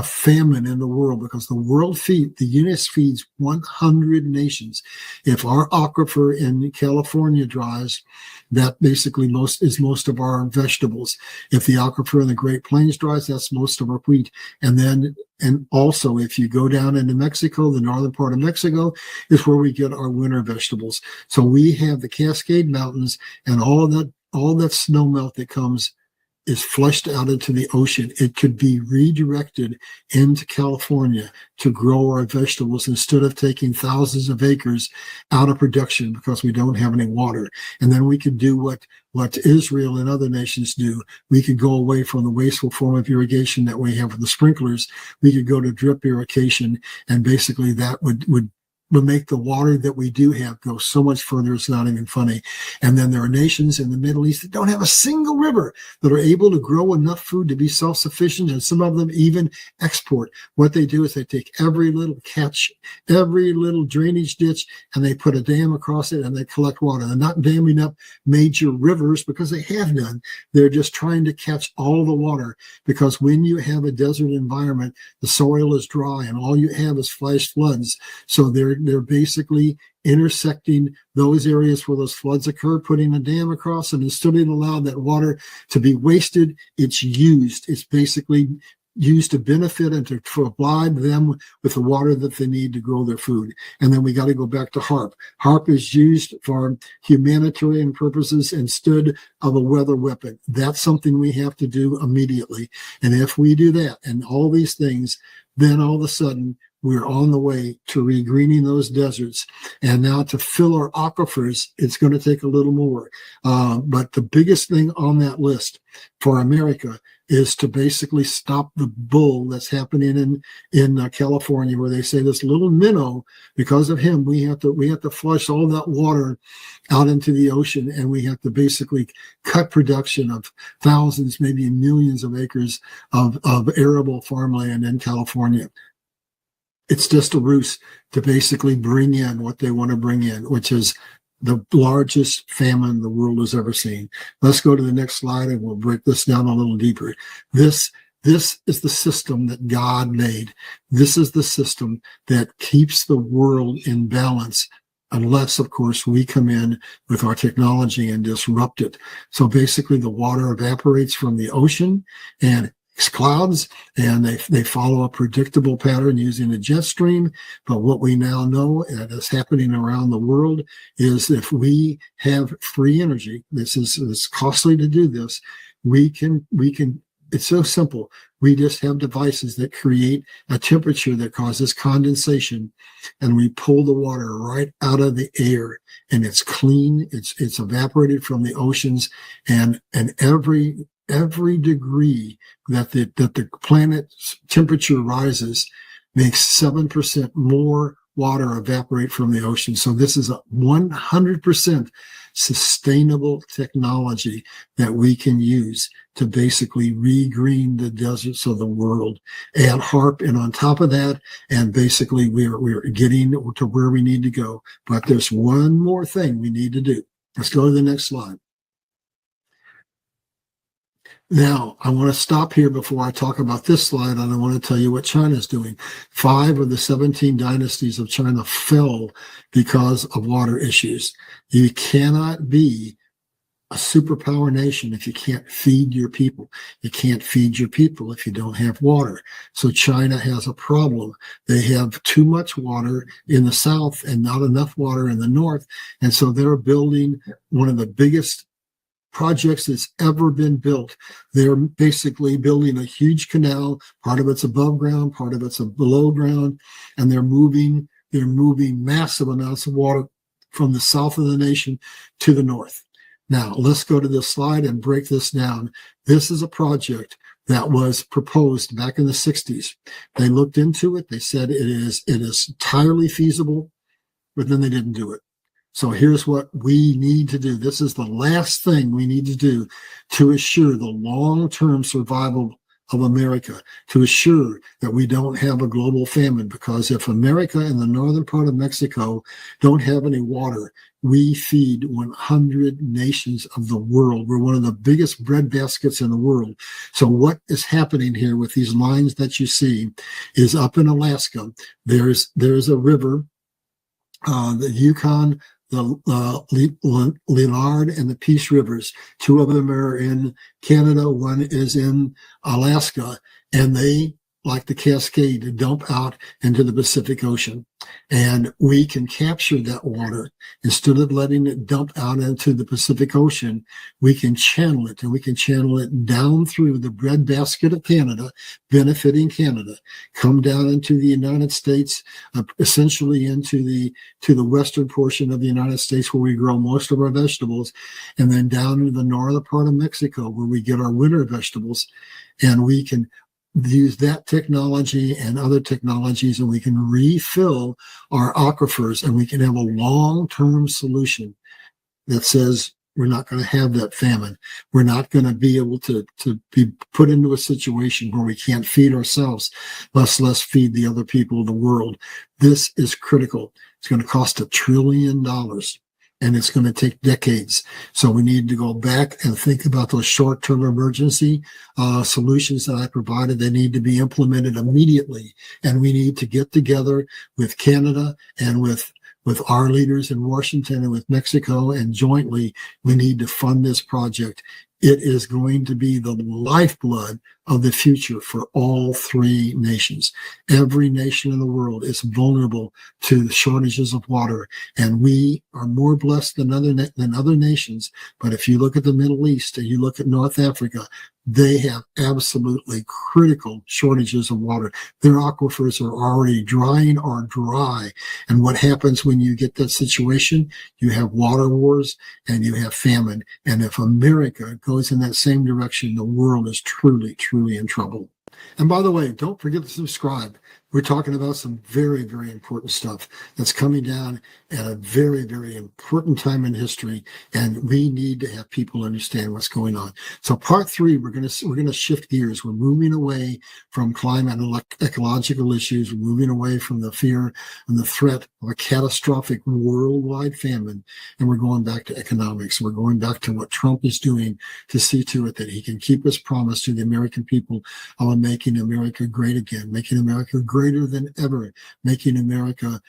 famine in the world, because the U.S. feeds 100 nations. If our aquifer in California dries, that basically most of our vegetables. If the aquifer in the Great Plains dries, that's most of our wheat. And also, if you go down into Mexico, the northern part of Mexico is where we get our winter vegetables. So we have the Cascade Mountains, and all that snow melt that comes is flushed out into the ocean. It could be redirected into California to grow our vegetables instead of taking thousands of acres out of production because we don't have any water. And then we could do what Israel and other nations do. We could go away from the wasteful form of irrigation that we have with the sprinklers. We could go to drip irrigation, and basically that would make the water that we do have go so much further, it's not even funny. And then there are nations in the Middle East that don't have a single river, that are able to grow enough food to be self-sufficient, and some of them even export. What they do is they take every little catch, every little drainage ditch, and they put a dam across it, and they collect water. They're not damming up major rivers because they have none. They're just trying to catch all the water, because when you have a desert environment, the soil is dry and all you have is flash floods. So they're basically intersecting those areas where those floods occur, putting a dam across, and instead of allowing that water to be wasted, it's used. It's basically used to benefit and to provide them with the water that they need to grow their food. And then we got to go back to HARP. HARP is used for humanitarian purposes instead of a weather weapon. That's something we have to do immediately. And if we do that and all these things, then all of a sudden we're on the way to regreening those deserts. And now to fill our aquifers, it's going to take a little more. But the biggest thing on that list for America is to basically stop the bull that's happening in California, where they say this little minnow, because of him, we have to flush all that water out into the ocean, and we have to basically cut production of thousands, maybe millions of acres of arable farmland in California. It's just a ruse to basically bring in what they want to bring in, which is the largest famine the world has ever seen. Let's go to the next slide and we'll break this down a little deeper. This is the system that God made. This is the system that keeps the world in balance, unless, of course, we come in with our technology and disrupt it. So basically the water evaporates from the ocean and clouds, and they follow a predictable pattern using a jet stream. But what we now know that is happening around the world is if we have free energy, it's costly to do this, we can, it's so simple. We just have devices that create a temperature that causes condensation, and we pull the water right out of the air, and it's clean. It's evaporated from the oceans, and every degree that the planet's temperature rises makes 7% more water evaporate from the ocean. So this is a 100% sustainable technology that we can use to basically regreen the deserts of the world. Add HARP, and on top of that, and basically we're getting to where we need to go. But there's one more thing we need to do. Let's go to the next slide. Now, I want to stop here before I talk about this slide, and I want to tell you what China is doing. 5 of the 17 dynasties of China fell because of water issues. You cannot be a superpower nation if you can't feed your people. You can't feed your people if you don't have water. So China has a problem. They have too much water in the south and not enough water in the north. And so they're building one of the biggest projects that's ever been built. They're basically building a huge canal. Part of it's above ground, part of it's below ground, and they're moving massive amounts of water from the south of the nation to the north. Now, let's go to this slide and break this down. This is a project that was proposed back in the 60s. They looked into it. They said it is entirely feasible, but then they didn't do it. So here's what we need to do. This is the last thing we need to do to assure the long-term survival of America, to assure that we don't have a global famine. Because if America and the northern part of Mexico don't have any water, we feed 100 nations of the world. We're one of the biggest bread baskets in the world. So what is happening here with these lines that you see is up in Alaska, there's a river, the Yukon, the Leonard and the Peace Rivers. 2 of them are in Canada, 1 is in Alaska, and they, like the Cascade, dump out into the Pacific Ocean. And we can capture that water. Instead of letting it dump out into the Pacific Ocean, we can channel it, and we can channel it down through the breadbasket of Canada, benefiting Canada, come down into the United States, essentially into the western portion of the United States where we grow most of our vegetables, and then down into the northern part of Mexico where we get our winter vegetables. And we can use that technology and other technologies, and we can refill our aquifers, and we can have a long-term solution that says we're not going to have that famine. We're not going to be able to be put into a situation where we can't feed ourselves, much less feed the other people of the world. This is critical. It's going to cost $1 trillion. And it's going to take decades. So we need to go back and think about those short-term emergency solutions that I provided. They need to be implemented immediately. And we need to get together with Canada and with our leaders in Washington and with Mexico, and jointly we need to fund this project. It is going to be the lifeblood of the future for all three nations. Every nation in the world is vulnerable to the shortages of water, and we are more blessed than other nations. But if you look at the Middle East and you look at North Africa, they have absolutely critical shortages of water. Their aquifers are already drying or dry. And what happens when you get that situation? You have water wars and you have famine. And if America goes in that same direction, the world is truly, truly in trouble. And by the way, don't forget to subscribe. We're talking about some very, very important stuff that's coming down at a very, very important time in history, and we need to have people understand what's going on. So, part 3, we're going to shift gears. We're moving away from climate and ecological issues. We're moving away from the fear and the threat of a catastrophic worldwide famine, and we're going back to economics. We're going back to what Trump is doing to see to it that he can keep his promise to the American people of making America great again, making America greater than ever, making America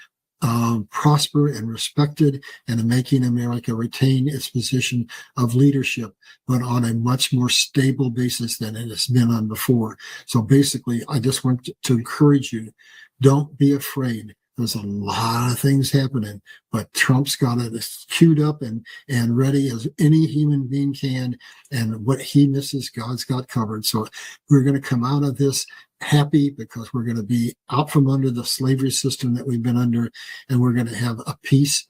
prosper and respected, and making America retain its position of leadership, but on a much more stable basis than it has been on before. So basically, I just want to encourage you, don't be afraid. There's a lot of things happening, but Trump's got it queued up and ready as any human being can. And what he misses, God's got covered. So we're going to come out of this happy because we're going to be out from under the slavery system that we've been under, and we're going to have a peace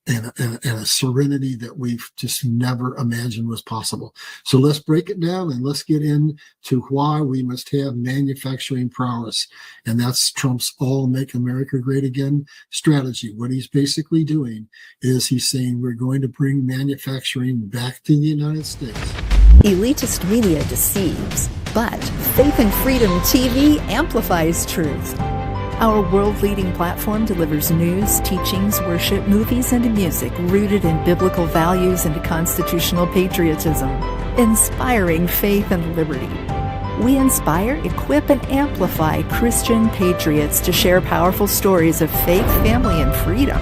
and a serenity that we've just never imagined was possible. So let's break it down and let's get into why we must have manufacturing prowess. And that's Trump's all make America great again strategy. What he's basically doing is he's saying we're going to bring manufacturing back to the United States. Elitist media deceives, but Faith and Freedom TV amplifies truth. Our world-leading platform delivers news, teachings, worship, movies, and music rooted in biblical values and constitutional patriotism, inspiring faith and liberty. We inspire, equip, and amplify Christian patriots to share powerful stories of faith, family, and freedom.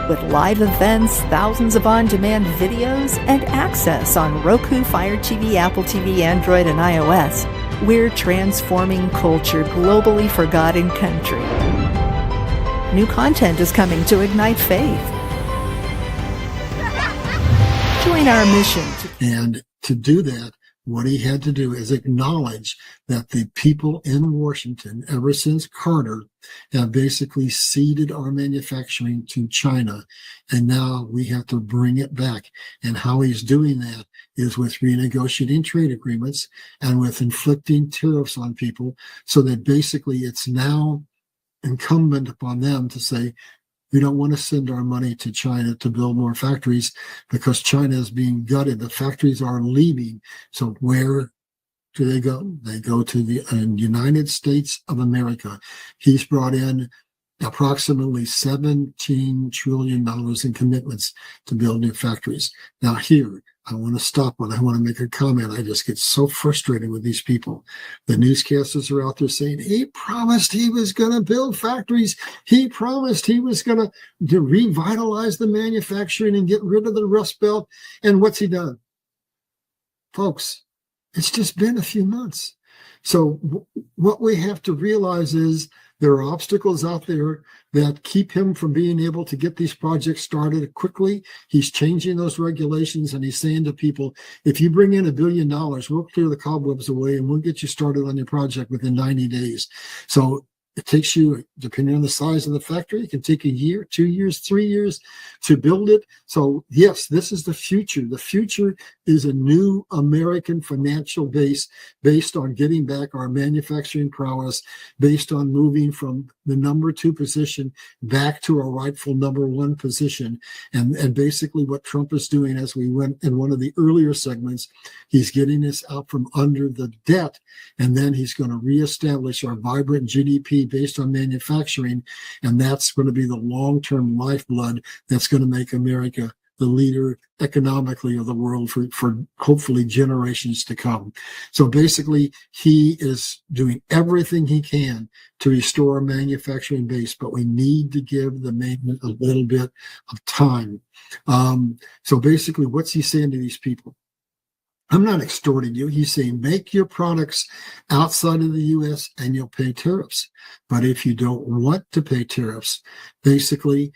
With live events, thousands of on-demand videos, and access on Roku, FireTV, Apple TV, Android, and iOS, we're transforming culture globally for God and country. New content is coming to ignite faith. Join our mission. And to do that, what he had to do is acknowledge that the people in Washington, ever since Carter, have basically ceded our manufacturing to China. And now we have to bring it back. And how he's doing that is with renegotiating trade agreements and with inflicting tariffs on people, so that basically it's now incumbent upon them to say, we don't want to send our money to China to build more factories because China is being gutted. The factories are leaving. So where do they go? They go to the United States of America. He's brought in approximately $17 trillion in commitments to build new factories. Now here, I want to stop when I want to make a comment. I just get so frustrated with these people. The newscasters are out there saying, he promised he was going to build factories. He promised he was going to revitalize the manufacturing and get rid of the Rust Belt. And what's he done? Folks, it's just been a few months. So what we have to realize is there are obstacles out there that keep him from being able to get these projects started quickly. He's changing those regulations, and he's saying to people, if you bring in $1 billion, we'll clear the cobwebs away and we'll get you started on your project within 90 days. So it takes you, depending on the size of the factory, it can take a year, 2 years, 3 years to build it. So yes, this is the future. The future is a new American financial base based on getting back our manufacturing prowess, based on moving from the number 2 position back to a rightful number 1 position. And basically what Trump is doing, as we went in one of the earlier segments, he's getting us out from under the debt, and then he's going to reestablish our vibrant GDP based on manufacturing, and that's going to be the long-term lifeblood that's going to make America the leader economically of the world for hopefully generations to come. So basically, he is doing everything he can to restore our manufacturing base, but we need to give the man a little bit of time. So basically, what's he saying to these people? I'm not extorting you. He's saying make your products outside of the U.S. and you'll pay tariffs. But if you don't want to pay tariffs, basically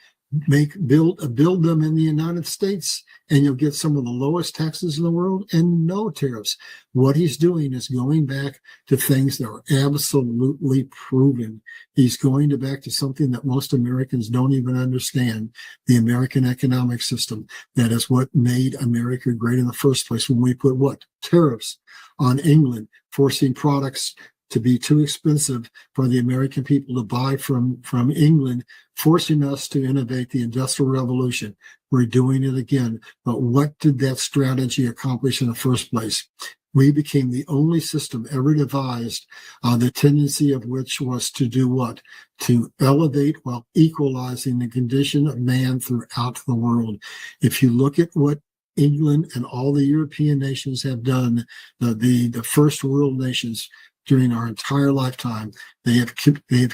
build them in the United States and you'll get some of the lowest taxes in the world and no tariffs. What he's doing is going back to things that are absolutely proven. He's going back to something that most Americans don't even understand, the American economic system. That is what made America great in the first place when we put what? Tariffs on England, forcing products to be too expensive for the American people to buy from England, forcing us to innovate the Industrial Revolution. We're doing it again. But what did that strategy accomplish in the first place? We became the only system ever devised, the tendency of which was to do what? To elevate while equalizing the condition of man throughout the world. If you look at what England and all the European nations have done, the first world nations, during our entire lifetime, they have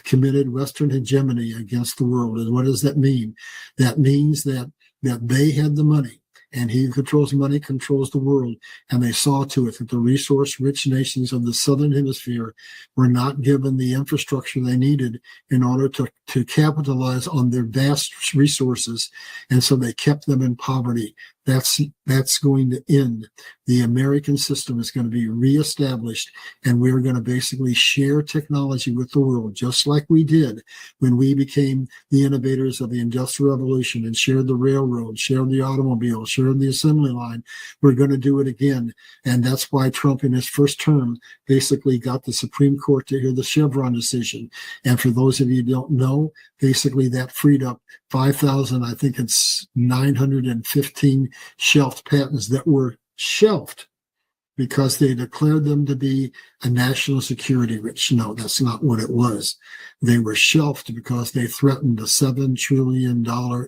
committed Western hegemony against the world. And what does that mean? That means that they had the money, and he who controls money controls the world. And they saw to it that the resource-rich nations of the Southern Hemisphere were not given the infrastructure they needed in order to capitalize on their vast resources. And so they kept them in poverty. That's going to end. The American system is going to be reestablished, and we're going to basically share technology with the world, just like we did when we became the innovators of the Industrial Revolution and shared the railroad, shared the automobile, shared the assembly line. We're going to do it again. And that's why Trump in his first term basically got the Supreme Court to hear the Chevron decision. And for those of you who don't know, basically that freed up 5,000, I think it's 915 shelved patents that were shelved because they declared them to be a national security risk. No, that's not what it was. They were shelved because they threatened the $7 trillion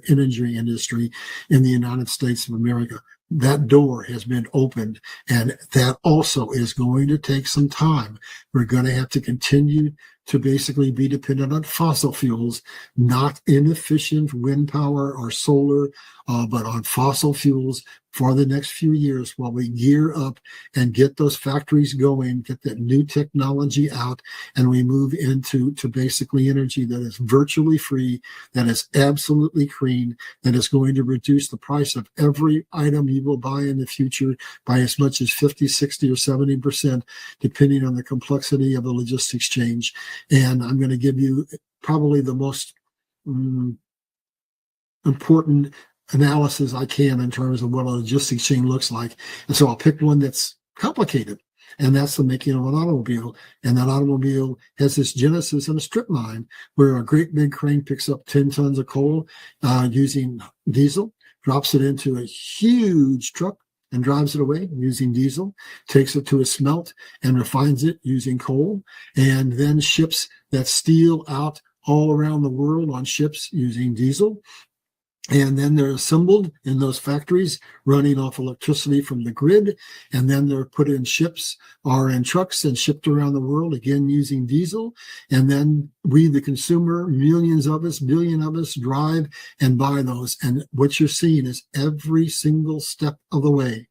energy industry in the United States of America. That door has been opened, and that also is going to take some time. We're going to have to continue to basically be dependent on fossil fuels, not inefficient wind power or solar, but on fossil fuels for the next few years while we gear up and get those factories going, get that new technology out, and we move into basically energy that is virtually free, that is absolutely clean, that is going to reduce the price of every item you will buy in the future by as much as 50, 60, or 70%, depending on the complexity of the logistics change. And I'm going to give you probably the most important analysis I can in terms of what a logistics chain looks like. And so I'll pick one that's complicated, and that's the making of an automobile. And that automobile has this genesis in a strip mine where a great big crane picks up 10 tons of coal using diesel, drops it into a huge truck, and drives it away using diesel, takes it to a smelt and refines it using coal, and then ships that steel out all around the world on ships using diesel. And then they're assembled in those factories running off electricity from the grid. And then they're put in ships or in trucks and shipped around the world, again, using diesel. And then we, the consumer, millions of us, billion of us, drive and buy those. And what you're seeing is every single step of the way,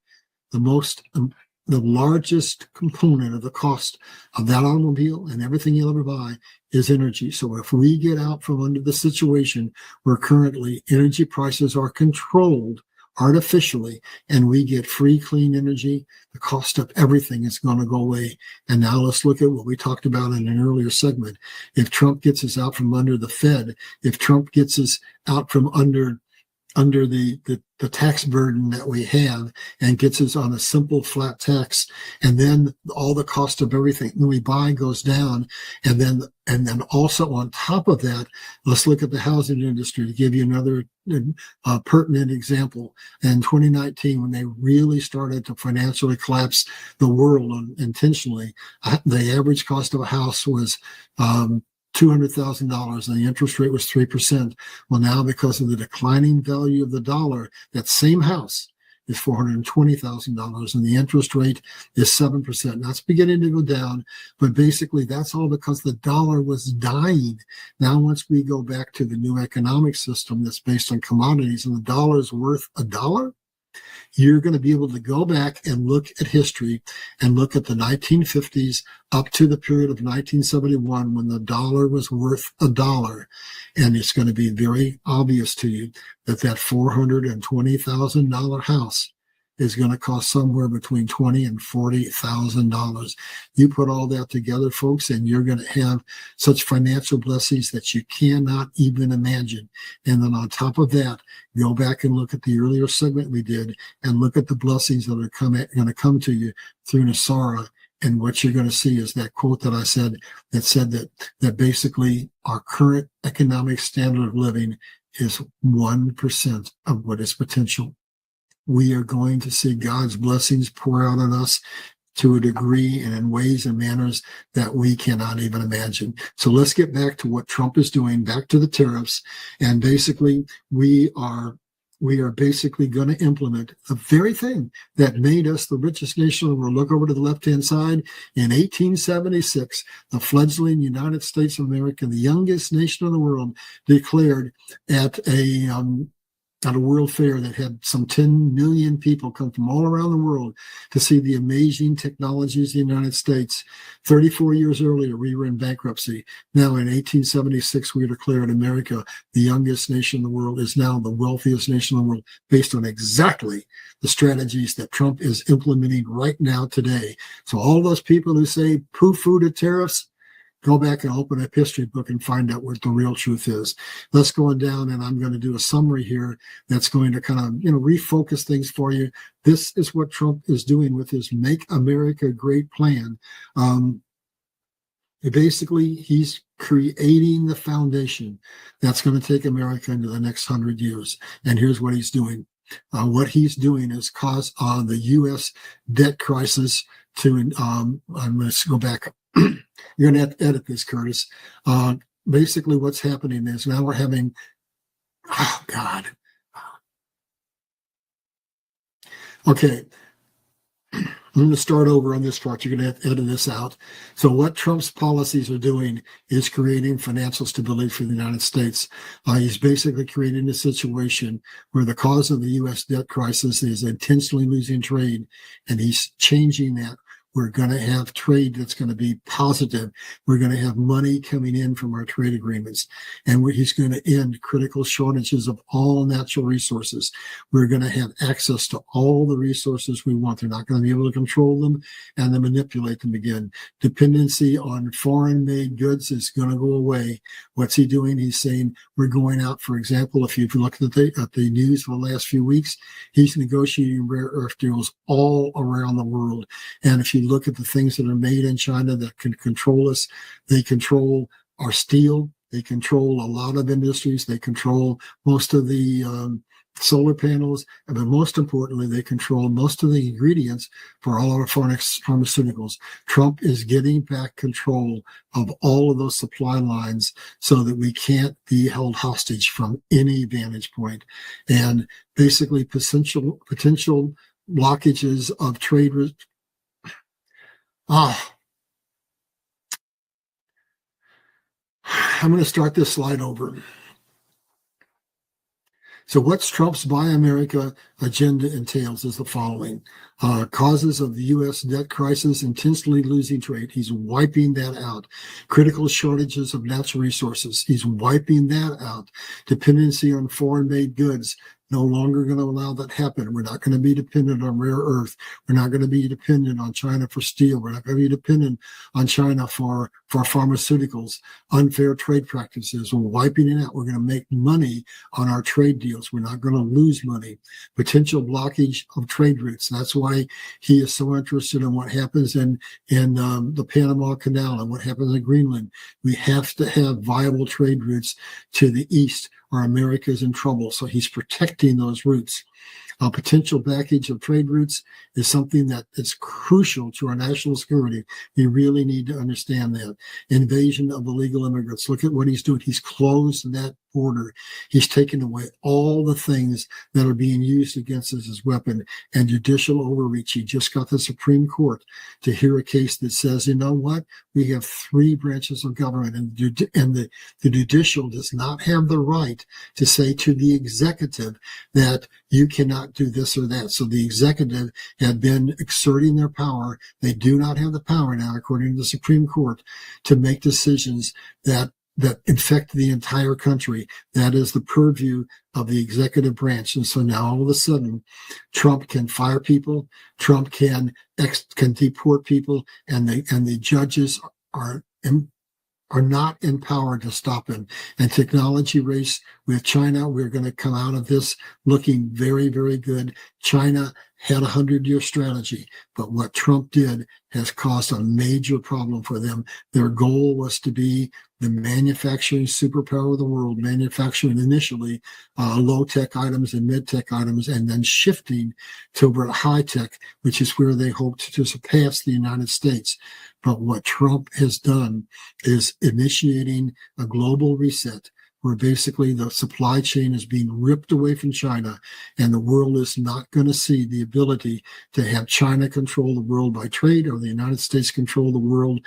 the largest component of the cost of that automobile and everything you'll ever buy is energy. So if we get out from under the situation where currently energy prices are controlled artificially and we get free, clean energy, the cost of everything is going to go away. And now let's look at what we talked about in an earlier segment. If Trump gets us out from under the Fed, if Trump gets us out from under the tax burden that we have and gets us on a simple flat tax, and then all the cost of everything that we buy goes down, and then also on top of that, let's look at the housing industry to give you another pertinent example. In 2019, when they really started to financially collapse the world intentionally, the average cost of a house was $200,000 and the interest rate was 3%. Well, now because of the declining value of the dollar, that same house is $420,000 and the interest rate is 7%. That's beginning to go down, but basically that's all because the dollar was dying. Now, once we go back to the new economic system that's based on commodities and the dollar is worth $1, You're going to be able to go back and look at history and look at the 1950s up to the period of 1971 when the dollar was worth $1. And it's going to be very obvious to you that that $420,000 house is going to cost somewhere between $20,000 and $40,000. You put all that together, folks, and you're going to have such financial blessings that you cannot even imagine. And then on top of that, go back and look at the earlier segment we did and look at the blessings that are going to come to you through Nasara. And what you're going to see is that quote that I said that basically our current economic standard of living is 1% of what is potential. We are going to see God's blessings pour out on us to a degree and in ways and manners that we cannot even imagine. So let's get back to what Trump is doing, back to the tariffs. And basically, we are basically going to implement the very thing that made us the richest nation in the world. Look over to the left-hand side. In 1876, the fledgling United States of America, the youngest nation in the world, declared at a world fair that had some 10 million people come from all around the world to see the amazing technologies of the United States. 34 years earlier, we were in bankruptcy. Now in 1876, we declared America, the youngest nation in the world, is now the wealthiest nation in the world based on exactly the strategies that Trump is implementing right now today. So all those people who say poo-poo to tariffs, go back and open up history book and find out what the real truth is. Let's go on down, and I'm going to do a summary here that's going to kind of, refocus things for you. This is what Trump is doing with his Make America Great plan. Basically, he's creating the foundation that's going to take America into the next 100 years. And here's what he's doing. What he's doing is cause the U.S. debt crisis to, I'm going to go back. You're going to have to edit this, Curtis. Basically, what's happening is now we're having, oh, God. Okay. I'm going to start over on this part. You're going to have to edit this out. So what Trump's policies are doing is creating financial stability for the United States. He's basically creating a situation where the cause of the U.S. debt crisis is intentionally losing trade, and he's changing that. We're going to have trade that's going to be positive. We're going to have money coming in from our trade agreements. And he's going to end critical shortages of all natural resources. We're going to have access to all the resources we want. They're not going to be able to control them and then manipulate them again. Dependency on foreign-made goods is going to go away. What's he doing? He's saying we're going out, for example, if you look at the news for the last few weeks, he's negotiating rare earth deals all around the world. And if you look at the things that are made in China that can control us, they control our steel, they control a lot of industries, they control most of the solar panels, but most importantly, they control most of the ingredients for all our pharmaceuticals. Trump is getting back control of all of those supply lines so that we can't be held hostage from any vantage point. And basically potential blockages of trade. I'm going to start this slide over. So what's Trump's Buy America agenda entails is the following. Causes of the U.S. debt crisis, intentionally losing trade. He's wiping that out. Critical shortages of natural resources. He's wiping that out. Dependency on foreign-made goods. No longer going to allow that to happen. We're not going to be dependent on rare earth. We're not going to be dependent on China for steel. We're not going to be dependent on China for pharmaceuticals. Unfair trade practices. We're wiping it out. We're going to make money on our trade deals. We're not going to lose money. Potential blockage of trade routes. That's why he is so interested in what happens in the Panama Canal and what happens in Greenland. We have to have viable trade routes to the east, or America is in trouble. So he's protecting those routes. Potential blockage of trade routes is something that is crucial to our national security. We really need to understand that. Invasion of illegal immigrants. Look at what he's doing. He's closed that border. He's taken away all the things that are being used against us as weapon and judicial overreach. He just got the Supreme Court to hear a case that says, you know what? We have three branches of government, and the judicial does not have the right to say to the executive that you cannot do this or that. So the executive had been exerting their power. They do not have the power now, according to the Supreme Court, to make decisions that infect the entire country. That is the purview of the executive branch. And so now all of a sudden, Trump can fire people, Trump can deport people, and the judges are not empowered to stop him. And technology race with China, we're going to come out of this looking very, very good. China had a 100-year strategy, but what Trump did has caused a major problem for them. Their goal was to be the manufacturing superpower of the world, manufacturing initially low-tech items and mid-tech items, and then shifting to high-tech, which is where they hoped to surpass the United States. But what Trump has done is initiating a global reset where basically the supply chain is being ripped away from China, and the world is not going to see the ability to have China control the world by trade or the United States control the world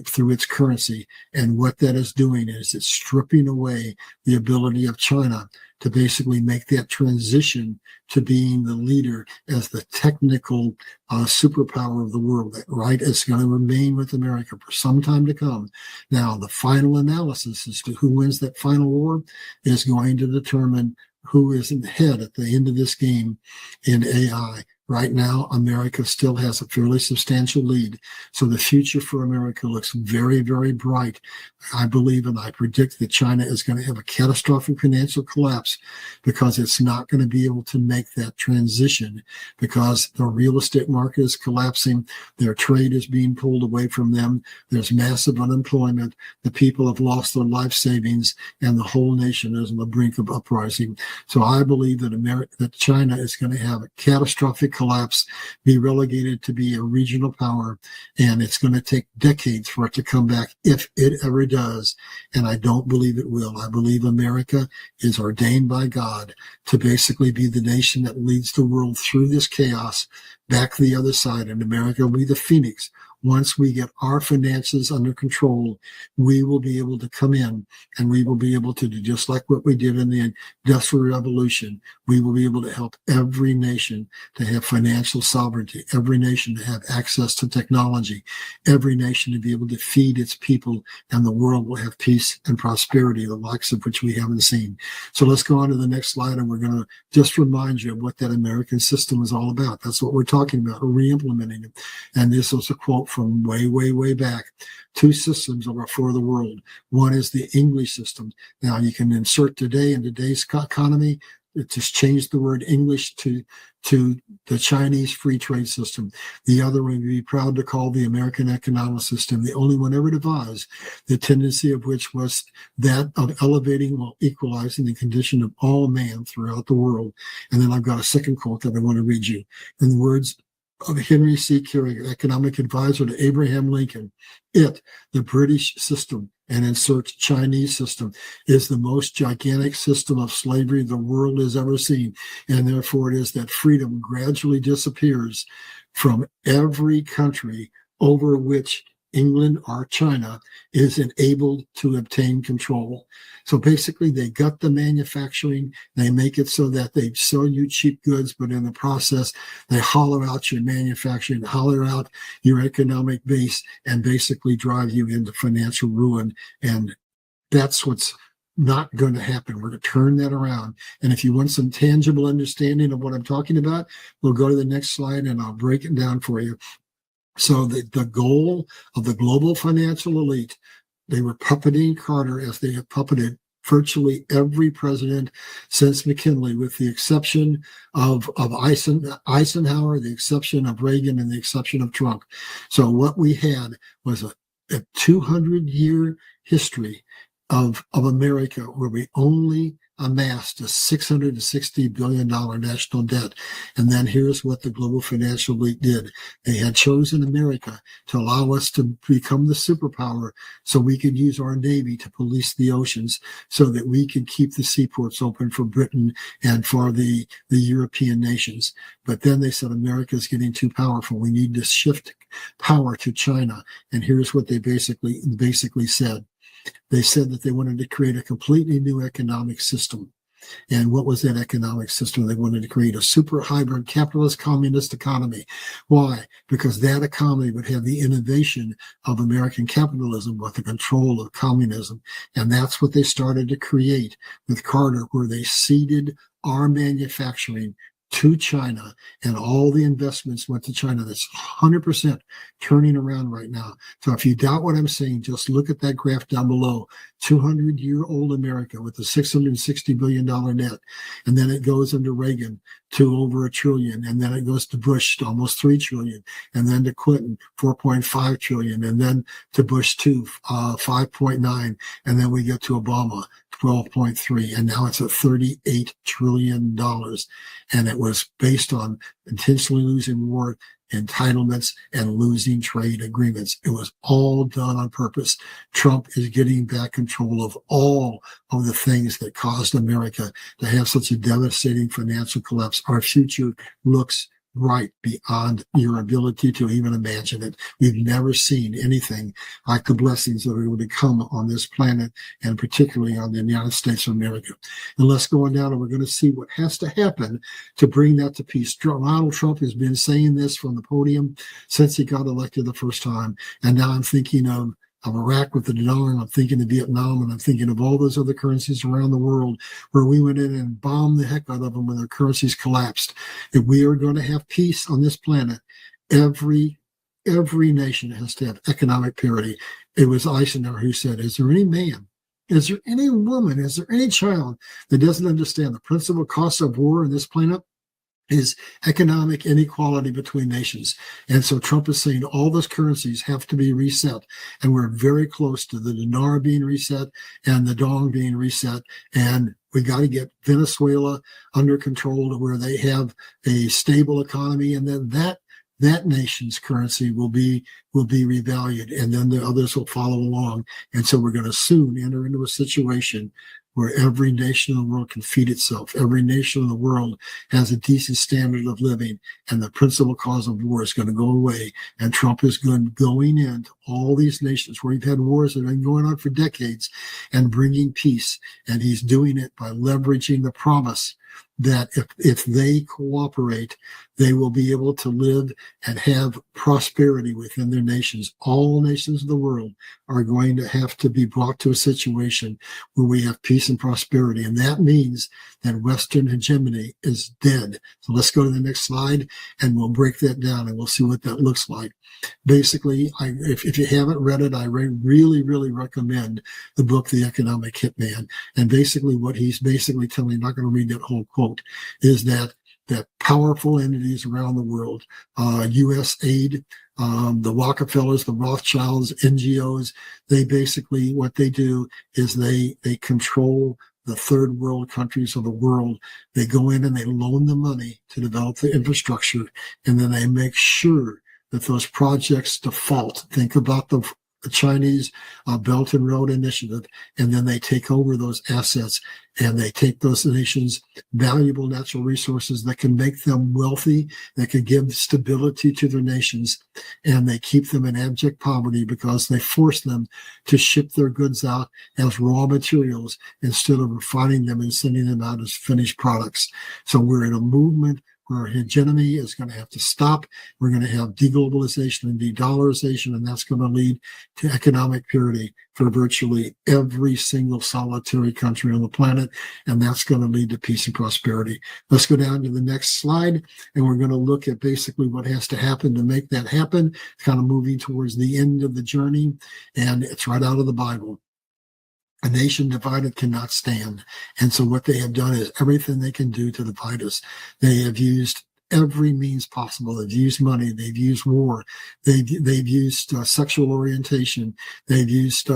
through its currency. And what that is doing is it's stripping away the ability of China to basically make that transition to being the leader as the technical superpower of the world. That right is going to remain with America for some time to come. Now, the final analysis as to who wins that final war is going to determine who is in the head at the end of this game in AI. Right now, America still has a fairly substantial lead. So the future for America looks very, very bright. I believe and I predict that China is going to have a catastrophic financial collapse because it's not going to be able to make that transition because the real estate market is collapsing. Their trade is being pulled away from them. There's massive unemployment. The people have lost their life savings and the whole nation is on the brink of uprising. So I believe that China is going to have a catastrophic collapse, be relegated to be a regional power, and it's going to take decades for it to come back if it ever does. And I don't believe it will. I believe America is ordained by God to basically be the nation that leads the world through this chaos back to the other side, and America will be the phoenix. Once we get our finances under control, we will be able to come in and we will be able to do just like what we did in the Industrial Revolution. We will be able to help every nation to have financial sovereignty, every nation to have access to technology, every nation to be able to feed its people, and the world will have peace and prosperity, the likes of which we haven't seen. So let's go on to the next slide, and we're going to just remind you of what that American system is all about. That's what we're talking about, re-implementing it. And this was a quote from way, way, way back. Two systems are for the world. One is the English system. Now you can insert today in today's economy, it just changed the word English to the Chinese free trade system. The other one we'd be proud to call the American economic system, the only one ever devised, the tendency of which was that of elevating while equalizing the condition of all man throughout the world. And then I've got a second quote that I want to read you. In the words of Henry C. Kissinger, economic advisor to Abraham Lincoln, the British system, and insert Chinese system, is the most gigantic system of slavery the world has ever seen. And therefore it is that freedom gradually disappears from every country over which England or China is enabled to obtain control. So basically they gut the manufacturing, they make it so that they sell you cheap goods, but in the process they hollow out your manufacturing, hollow out your economic base, and basically drive you into financial ruin. And that's what's not going to happen. We're going to turn that around. And if you want some tangible understanding of what I'm talking about, we'll go to the next slide and I'll break it down for you. So the goal of the global financial elite, they were puppeting Carter as they have puppeted virtually every president since McKinley, with the exception of Eisenhower, the exception of Reagan, and the exception of Trump. So what we had was a 200-year history of America where we only amassed a $660 billion national debt. And then here's what the global financial elite did. They had chosen America to allow us to become the superpower so we could use our Navy to police the oceans so that we could keep the seaports open for Britain and for the European nations. But then they said, America's getting too powerful. We need to shift power to China. And here's what they basically said. They said that they wanted to create a completely new economic system. And what was that economic system? They wanted to create a super hybrid capitalist communist economy. Why? Because that economy would have the innovation of American capitalism with the control of communism. And that's what they started to create with Carter, where they ceded our manufacturing to China, and all the investments went to China. That's 100% turning around right now. So if you doubt what I'm saying, just look at that graph down below. 200-year-old America with a $660 billion net. And then it goes into Reagan to over $1 trillion. And then it goes to Bush to almost $3 trillion. And then to Clinton, $4.5 trillion. And then to Bush 2, 5.9. And then we get to Obama, 12.3, and now it's at $38 trillion. And it was based on intentionally losing war entitlements and losing trade agreements. It was all done on purpose. Trump is getting back control of all of the things that caused America to have such a devastating financial collapse. Our future looks bright beyond your ability to even imagine it. We've never seen anything like the blessings that are going to come on this planet, and particularly on the United States of America. And let's go on down, and we're going to see what has to happen to bring that to peace. Donald Trump has been saying this from the podium since he got elected the first time. And now I'm thinking of Iraq with the dinar, and I'm thinking of Vietnam, and I'm thinking of all those other currencies around the world where we went in and bombed the heck out of them when their currencies collapsed. If we are going to have peace on this planet, every nation has to have economic parity. It was Eisenhower who said, is there any man, is there any woman, is there any child that doesn't understand the principal cost of war on this planet is economic inequality between nations? And so Trump is saying all those currencies have to be reset. And we're very close to the dinar being reset and the dong being reset. And we got to get Venezuela under control to where they have a stable economy. And then that nation's currency will be revalued, and then the others will follow along. And so we're going to soon enter into a situation where every nation in the world can feed itself. Every nation in the world has a decent standard of living, and the principal cause of war is going to go away. And Trump is going into all these nations where we've had wars that have been going on for decades and bringing peace. And he's doing it by leveraging the promise that if they cooperate, they will be able to live and have prosperity within their nations. All nations of the world are going to have to be brought to a situation where we have peace and prosperity. And that means that Western hegemony is dead. So let's go to the next slide, and we'll break that down, and we'll see what that looks like. Basically, if you haven't read it, I really, really recommend the book, The Economic Hitman. And basically what he's basically telling, I'm not going to read that whole quote, is that powerful entities around the world, U.S. aid, the Rockefellers, the Rothschilds, NGOs, they basically, what they do is they control the third world countries of the world. They go in and they loan the money to develop the infrastructure, and then they make sure that those projects default. Think about the Chinese Belt and Road Initiative, and then they take over those assets, and they take those nations' valuable natural resources that can make them wealthy, that can give stability to their nations, and they keep them in abject poverty because they force them to ship their goods out as raw materials instead of refining them and sending them out as finished products. So we're in a movement where hegemony is going to have to stop. We're going to have deglobalization and de-dollarization, and that's going to lead to economic purity for virtually every single solitary country on the planet, and that's going to lead to peace and prosperity. Let's go down to the next slide, and we're going to look at basically what has to happen to make that happen. It's kind of moving towards the end of the journey, and it's right out of the Bible. A nation divided cannot stand. And so what they have done is everything they can do to divide us. They have used every means possible. They've used money. They've used war. They've used sexual orientation. They've used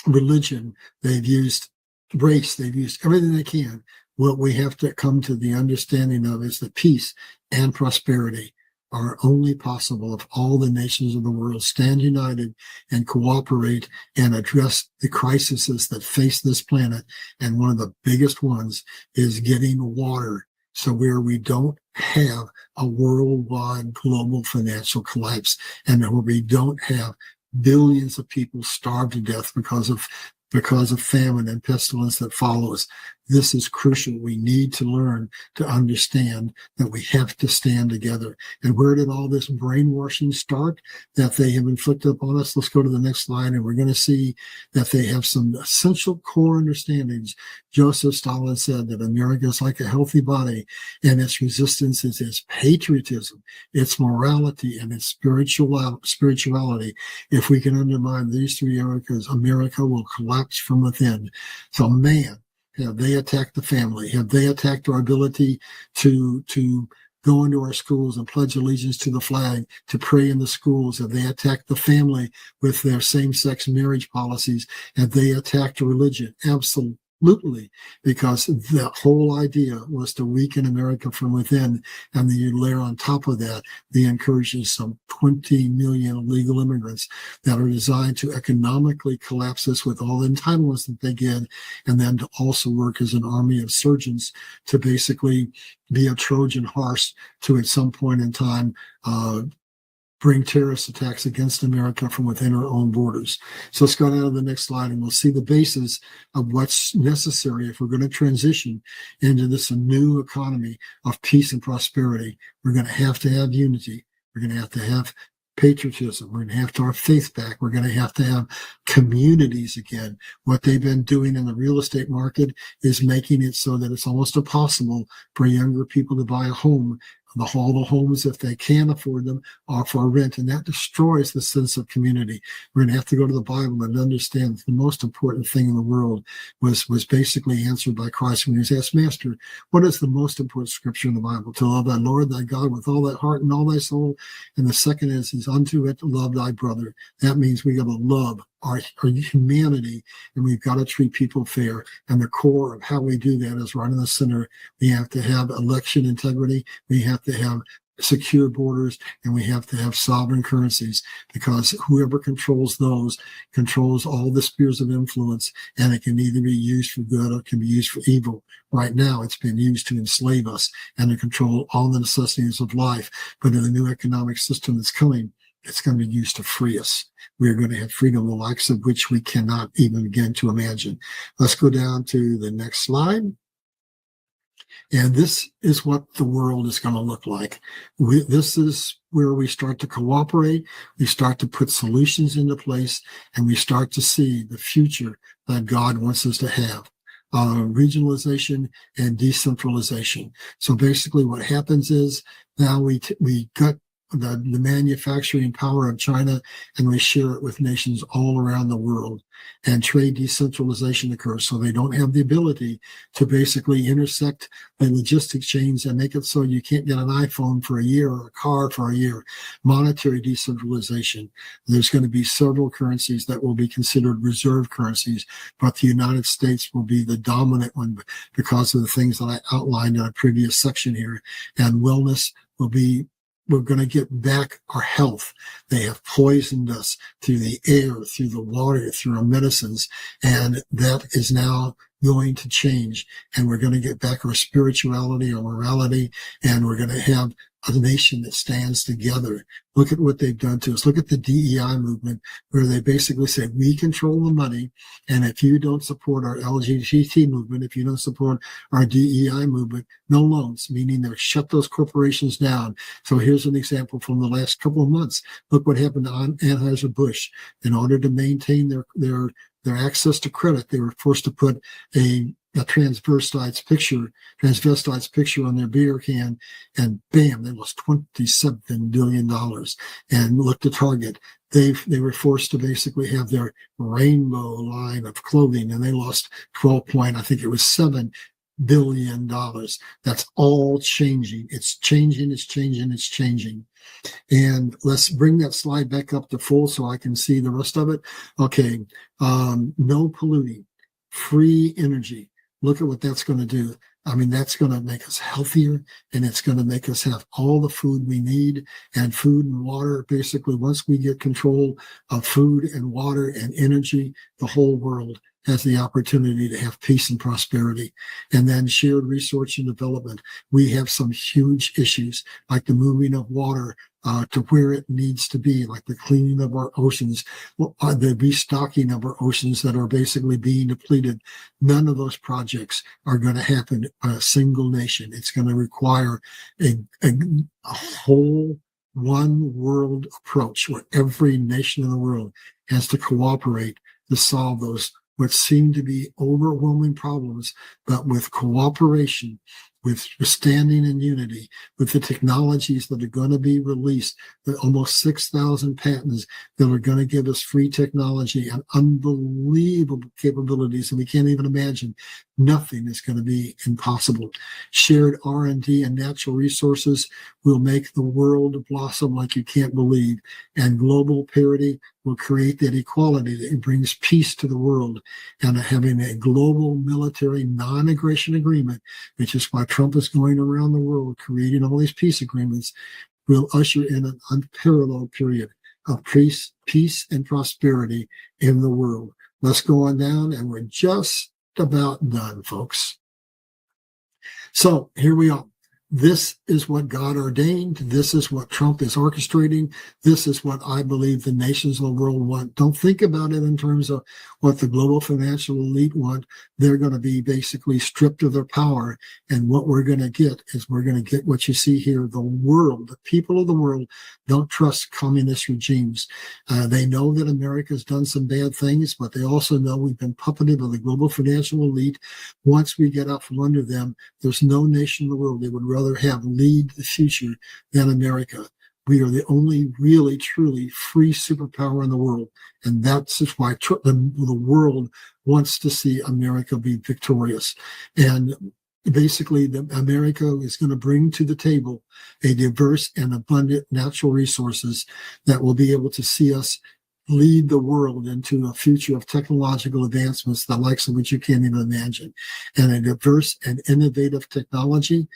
religion. They've used race. They've used everything they can. What we have to come to the understanding of is that peace and prosperity are only possible if all the nations of the world stand united and cooperate and address the crises that face this planet. And one of the biggest ones is getting water, so where we don't have a worldwide global financial collapse, and where we don't have billions of people starve to death because of famine and pestilence that follows. This is crucial. We need to learn to understand that we have to stand together. And where did all this brainwashing start that they have inflicted upon us? Let's go to the next slide, and we're going to see that they have some essential core understandings. Joseph Stalin said that America is like a healthy body, and its resistance is its patriotism, its morality, and its spirituality. If we can undermine these three areas, America will collapse from within. So, man, have they attacked the family? Have they attacked our ability to go into our schools and pledge allegiance to the flag, to pray in the schools? Have they attacked the family with their same-sex marriage policies? Have they attacked religion? Absolutely, because the whole idea was to weaken America from within, and then you layer on top of that the incursion of some 20 million illegal immigrants that are designed to economically collapse us with all the entitlements that they get, and then to also work as an army of surgeons to basically be a Trojan horse to, at some point in time, bring terrorist attacks against America from within our own borders. So let's go down to the next slide, and we'll see the basis of what's necessary if we're going to transition into this new economy of peace and prosperity. We're going to have unity. We're going to have patriotism. We're going to have our faith back. We're going to have communities again. What they've been doing in the real estate market is making it so that it's almost impossible for younger people to buy a home. All the homes, if they can afford them, are for rent, and that destroys the sense of community. We're going to have to go to the Bible and understand that the most important thing in the world was basically answered by Christ when he was asked, Master, what is the most important scripture in the Bible? To love thy Lord thy God with all thy heart and all thy soul. And the second is unto it to love thy brother. That means we got to love our humanity, and we've got to treat people fair. And the core of how we do that is right in the center. We have to have election integrity. We have to have secure borders, and we have to have sovereign currencies, because whoever controls those controls all the spheres of influence, and it can either be used for good or it can be used for evil. Right now, it's been used to enslave us and to control all the necessities of life. But in the new economic system that's coming, it's going to be used to free us. We are going to have freedom, the likes of which we cannot even begin to imagine. Let's go down to the next slide. And this is what the world is going to look like. This is where we start to cooperate. We start to put solutions into place, and we start to see the future that God wants us to have. Regionalization and decentralization. So basically what happens is now we got the manufacturing power of China, and we share it with nations all around the world. And trade decentralization occurs, so they don't have the ability to basically intersect the logistics chains and make it so you can't get an iPhone for a year or a car for a year. Monetary decentralization. There's going to be several currencies that will be considered reserve currencies, but the United States will be the dominant one because of the things that I outlined in a previous section here. And wellness will be, we're going to get back our health. They have poisoned us through the air, through the water, through our medicines, and that is now going to change. And we're going to get back our spirituality, our morality, and we're going to have a nation that stands together. Look at what they've done to us. Look at the DEI movement, where they basically say, we control the money, and if you don't support our LGBT movement, if you don't support our DEI movement, no loans, meaning they'll shut those corporations down. So here's an example from the last couple of months. Look what happened to Anheuser-Busch. In order to maintain their access to credit, they were forced to put a transvestite's picture on their beer can, and bam, they lost $27 billion. And look to Target. They were forced to basically have their rainbow line of clothing, and they lost $7 billion. That's all changing. It's changing. And let's bring that slide back up to full so I can see the rest of it. Okay. No polluting. free energy. Look at what that's going to do. I mean, that's going to make us healthier, and it's going to make us have all the food we need, and food and water. Basically, once we get control of food and water and energy, the whole world has the opportunity to have peace and prosperity. And then shared research and development. We have some huge issues like the moving of water to where it needs to be, like the cleaning of our oceans, the restocking of our oceans that are basically being depleted. None of those projects are going to happen by a single nation. It's going to require a whole one world approach where every nation in the world has to cooperate to solve those what seem to be overwhelming problems, but with cooperation, with standing in unity, with the technologies that are going to be released, the almost 6,000 patents that are going to give us free technology and unbelievable capabilities that we can't even imagine. Nothing is going to be impossible. Shared R&D and natural resources will make the world blossom like you can't believe, and global parity will create that equality that brings peace to the world. And having a global military non-aggression agreement, which is why Trump is going around the world creating all these peace agreements, will usher in an unparalleled period of peace and prosperity in the world. Let's go on down, and we're just about done, folks. So here we are. This is what God ordained. This is what Trump is orchestrating. This is what I believe the nations of the world want. Don't think about it in terms of what the global financial elite want. They're going to be basically stripped of their power. And what we're going to get is we're going to get what you see here. The world, the people of the world don't trust communist regimes. They know that America's done some bad things, but they also know we've been puppeted by the global financial elite. Once we get out from under them, there's no nation in the world they would rather have lead the future than America. We are the only really, truly free superpower in the world. And that's just why the world wants to see America be victorious. And basically, America is going to bring to the table a diverse and abundant natural resources that will be able to see us lead the world into a future of technological advancements, the likes of which you can't even imagine, and a diverse and innovative technology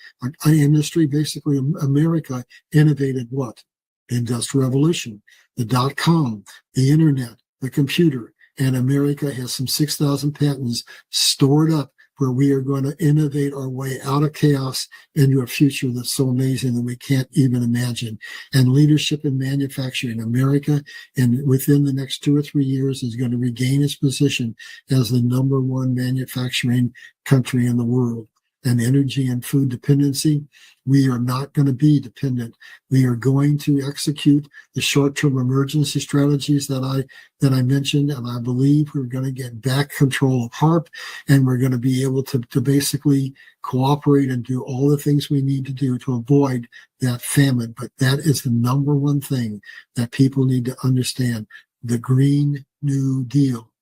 industry. Basically, America innovated what? The Industrial Revolution, the .com, the internet, the computer, and America has some 6,000 patents stored up where we are going to innovate our way out of chaos into a future that's so amazing that we can't even imagine. And leadership in manufacturing, America, and within the next 2 or 3 years, is going to regain its position as the #1 manufacturing country in the world. And energy and food dependency, we are not going to be dependent. We are going to execute the short-term emergency strategies that I mentioned, and I believe we're going to get back control of HARP, and we're going to be able to basically cooperate and do all the things we need to do to avoid that famine. But that is the #1 thing that people need to understand. The Green New Deal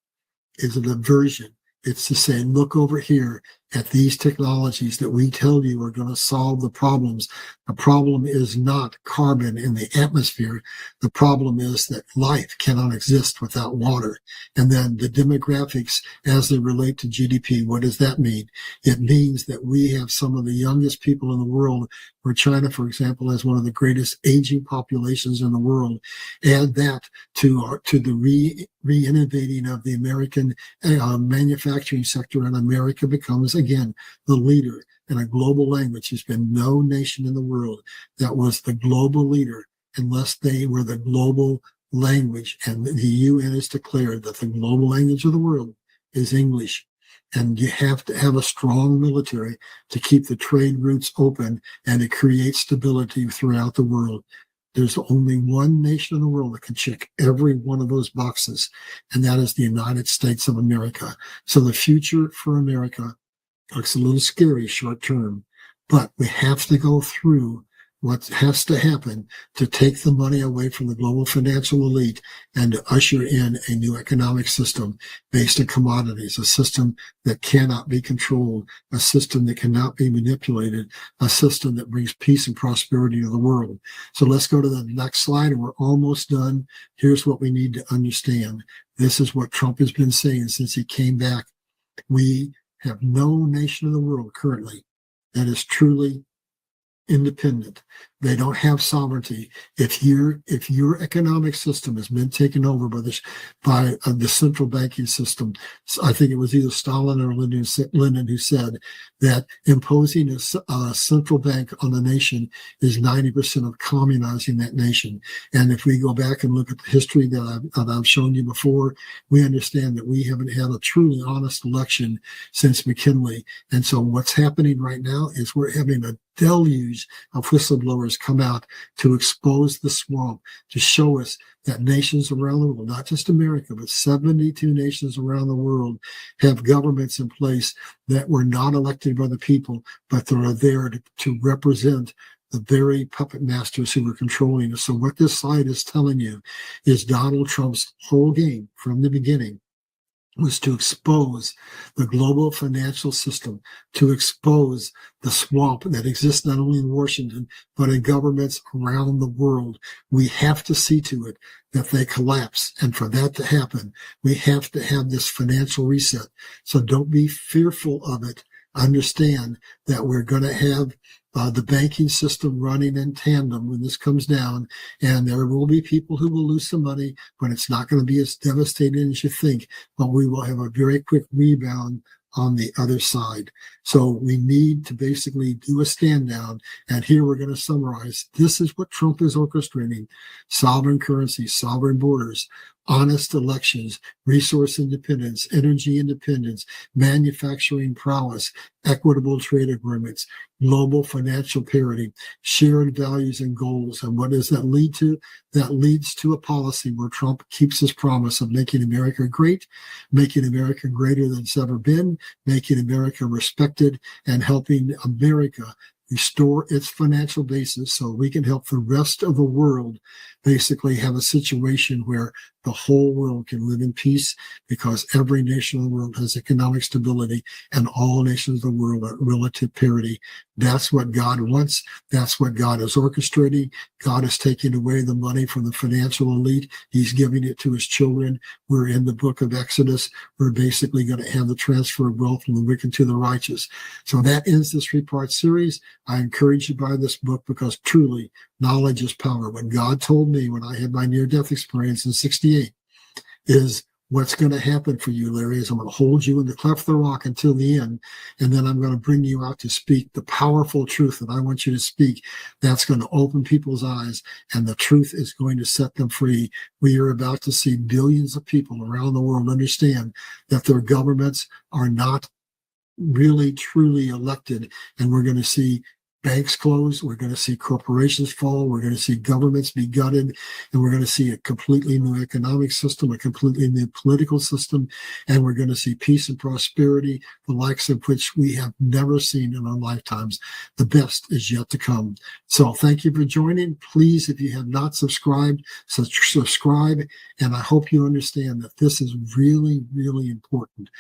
is a diversion. It's to say, look over here at these technologies that we tell you are going to solve the problems. The problem is not carbon in the atmosphere. The problem is that life cannot exist without water. And then the demographics as they relate to GDP, what does that mean? It means that we have some of the youngest people in the world, where China, for example, has one of the greatest aging populations in the world. Add that to the re-innovating of the American manufacturing sector, and America becomes, again, the leader in a global language. There's been no nation in the world that was the global leader unless they were the global language. And the UN has declared that the global language of the world is English. And you have to have a strong military to keep the trade routes open and to create stability throughout the world. There's only one nation in the world that can check every one of those boxes, and that is the United States of America. So the future for America looks a little scary short term, but we have to go through what has to happen to take the money away from the global financial elite and to usher in a new economic system based on commodities, a system that cannot be controlled, a system that cannot be manipulated, a system that brings peace and prosperity to the world. So let's go to the next slide, and we're almost done. Here's what we need to understand. This is what Trump has been saying since he came back We have no nation in the world currently that is truly independent. They don't have sovereignty. If your economic system has been taken over by the central banking system, I think it was either Stalin or Lenin who said that imposing a central bank on the nation is 90% of communizing that nation. And if we go back and look at the history that I've shown you before, we understand that we haven't had a truly honest election since McKinley. And so what's happening right now is we're having a deluge of whistleblowers come out to expose the swamp, to show us that nations around the world, not just America, but 72 nations around the world have governments in place that were not elected by the people, but they are there to represent the very puppet masters who are controlling us. So what this slide is telling you is Donald Trump's whole game from the beginning was to expose the global financial system, to expose the swamp that exists not only in Washington, but in governments around the world. We have to see to it that they collapse. And for that to happen, we have to have this financial reset. So don't be fearful of it. Understand that we're going to have the banking system running in tandem when this comes down, and there will be people who will lose some money, but it's not going to be as devastating as you think, but we will have a very quick rebound on the other side. So we need to basically do a stand down. And here we're going to summarize. This is what Trump is orchestrating: sovereign currency, sovereign borders, honest elections, resource independence, energy independence, manufacturing prowess, equitable trade agreements, global financial parity, shared values and goals. And what does that lead to? That leads to a policy where Trump keeps his promise of making America great, making America greater than it's ever been, making America respected, and helping America restore its financial basis so we can help the rest of the world basically have a situation where the whole world can live in peace, because every nation in the world has economic stability and all nations of the world are relative parity. That's what God wants. That's what God is orchestrating. God is taking away the money from the financial elite. He's giving it to his children. We're in the book of Exodus. We're basically going to have the transfer of wealth from the wicked to the righteous. So that ends this 3-part series. I encourage you to buy this book, because truly knowledge is power. What God told me when I had my near-death experience in 1968 is what's going to happen for you, Larry, is I'm going to hold you in the cleft of the rock until the end, and then I'm going to bring you out to speak the powerful truth that I want you to speak. That's going to open people's eyes, and the truth is going to set them free. We are about to see billions of people around the world understand that their governments are not really truly elected, and we're going to see banks close. We're going to see corporations fall. We're going to see governments be gutted, and we're going to see a completely new economic system, a completely new political system, and we're going to see peace and prosperity, the likes of which we have never seen in our lifetimes. The best is yet to come. So thank you for joining. Please, if you have not subscribed, subscribe, and I hope you understand that this is really, really important.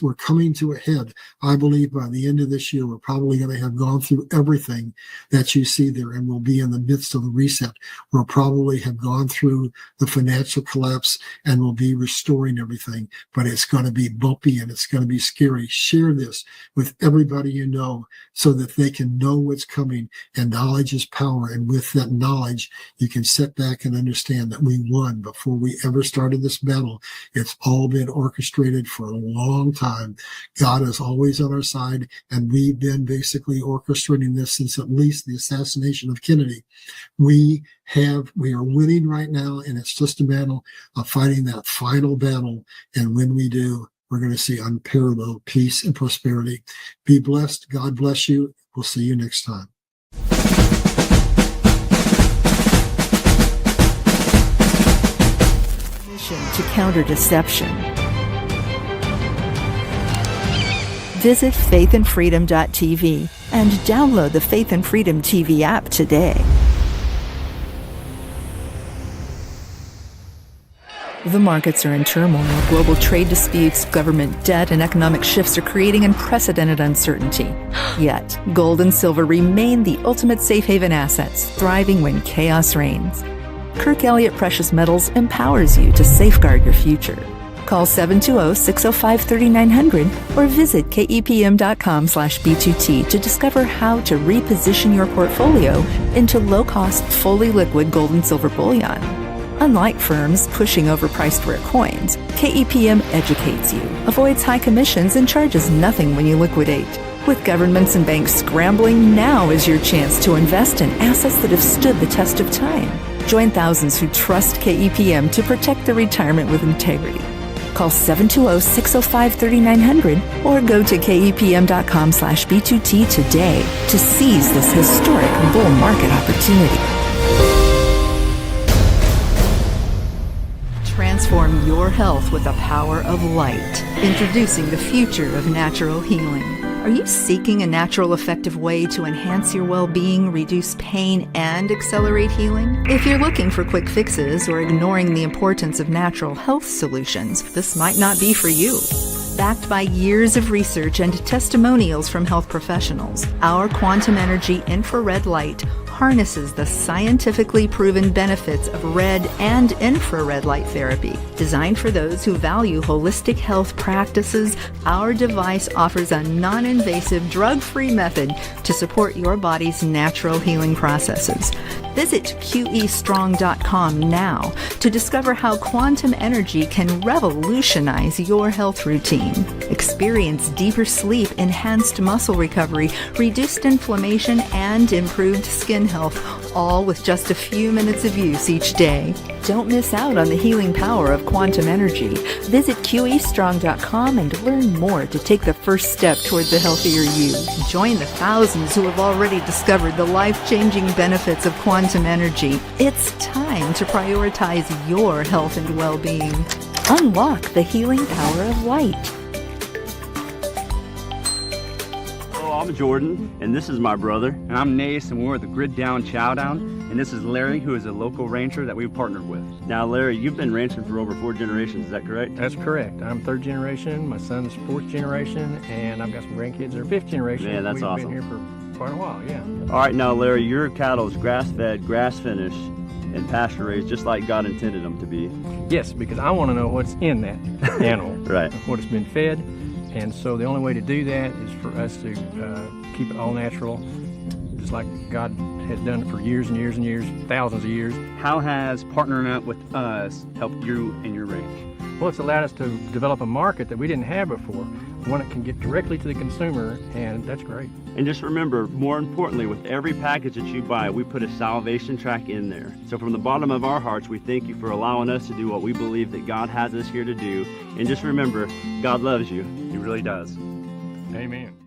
We're coming to a head. I believe by the end of this year, we're probably going to have gone through everything that you see there, and we'll be in the midst of the reset. We'll probably have gone through the financial collapse, and we'll be restoring everything, but it's going to be bumpy and it's going to be scary. Share this with everybody you know so that they can know what's coming, and knowledge is power. And with that knowledge, you can sit back and understand that we won before we ever started this battle. It's all been orchestrated for a long time. God is always on our side, and we've been basically orchestrating this since at least the assassination of Kennedy. We are winning right now, and it's just a matter of fighting that final battle. And when we do, we're going to see unparalleled peace and prosperity. Be blessed. God bless you. We'll see you next time. Mission to counter deception. Visit faithandfreedom.tv and download the Faith and Freedom TV app today. The markets are in turmoil. Global trade disputes, government debt, and economic shifts are creating unprecedented uncertainty. Yet, gold and silver remain the ultimate safe haven assets, thriving when chaos reigns. Kirk Elliott Precious Metals empowers you to safeguard your future. Call 720-605-3900 or visit kepm.com/B2T to discover how to reposition your portfolio into low-cost, fully liquid gold and silver bullion. Unlike firms pushing overpriced rare coins, KEPM educates you, avoids high commissions, and charges nothing when you liquidate. With governments and banks scrambling, now is your chance to invest in assets that have stood the test of time. Join thousands who trust KEPM to protect their retirement with integrity. Call 720-605-3900 or go to kepm.com/B2T today to seize this historic bull market opportunity. Transform your health with the power of light. Introducing the future of natural healing. Are you seeking a natural, effective way to enhance your well-being, reduce pain, and accelerate healing? If you're looking for quick fixes or ignoring the importance of natural health solutions, this might not be for you. Backed by years of research and testimonials from health professionals, our quantum energy infrared light harnesses the scientifically proven benefits of red and infrared light therapy. Designed for those who value holistic health practices, our device offers a non-invasive, drug-free method to support your body's natural healing processes. Visit QEstrong.com now to discover how quantum energy can revolutionize your health routine. Experience deeper sleep, enhanced muscle recovery, reduced inflammation, and improved skin health, all with just a few minutes of use each day. Don't miss out on the healing power of quantum energy. Visit QEstrong.com and learn more to take the first step toward the healthier you. Join the thousands who have already discovered the life-changing benefits of quantum energy. It's time to prioritize your health and well-being. Unlock the healing power of light. I'm Jordan, and this is my brother. And I'm Nace, and we're at the Grid Down Chowdown. And this is Larry, who is a local rancher that we've partnered with. Now, Larry, you've been ranching for over 4 generations, is that correct? That's correct. I'm 3rd generation, my son's 4th generation, and I've got some grandkids that are 5th generation. Man, that's awesome. We've been here for quite a while, yeah. All right, now, Larry, your cattle is grass-fed, grass-finished, and pasture-raised, just like God intended them to be. Yes, because I want to know what's in that animal. Right. What it's been fed. And so the only way to do that is for us to keep it all natural, just like God has done it for years and years and years, thousands of years. How has partnering up with us helped you and your ranch? Well, it's allowed us to develop a market that we didn't have before, one that can get directly to the consumer, and that's great. And just remember, more importantly, with every package that you buy, we put a salvation track in there. So from the bottom of our hearts, we thank you for allowing us to do what we believe that God has us here to do. And just remember, God loves you. He really does. Amen.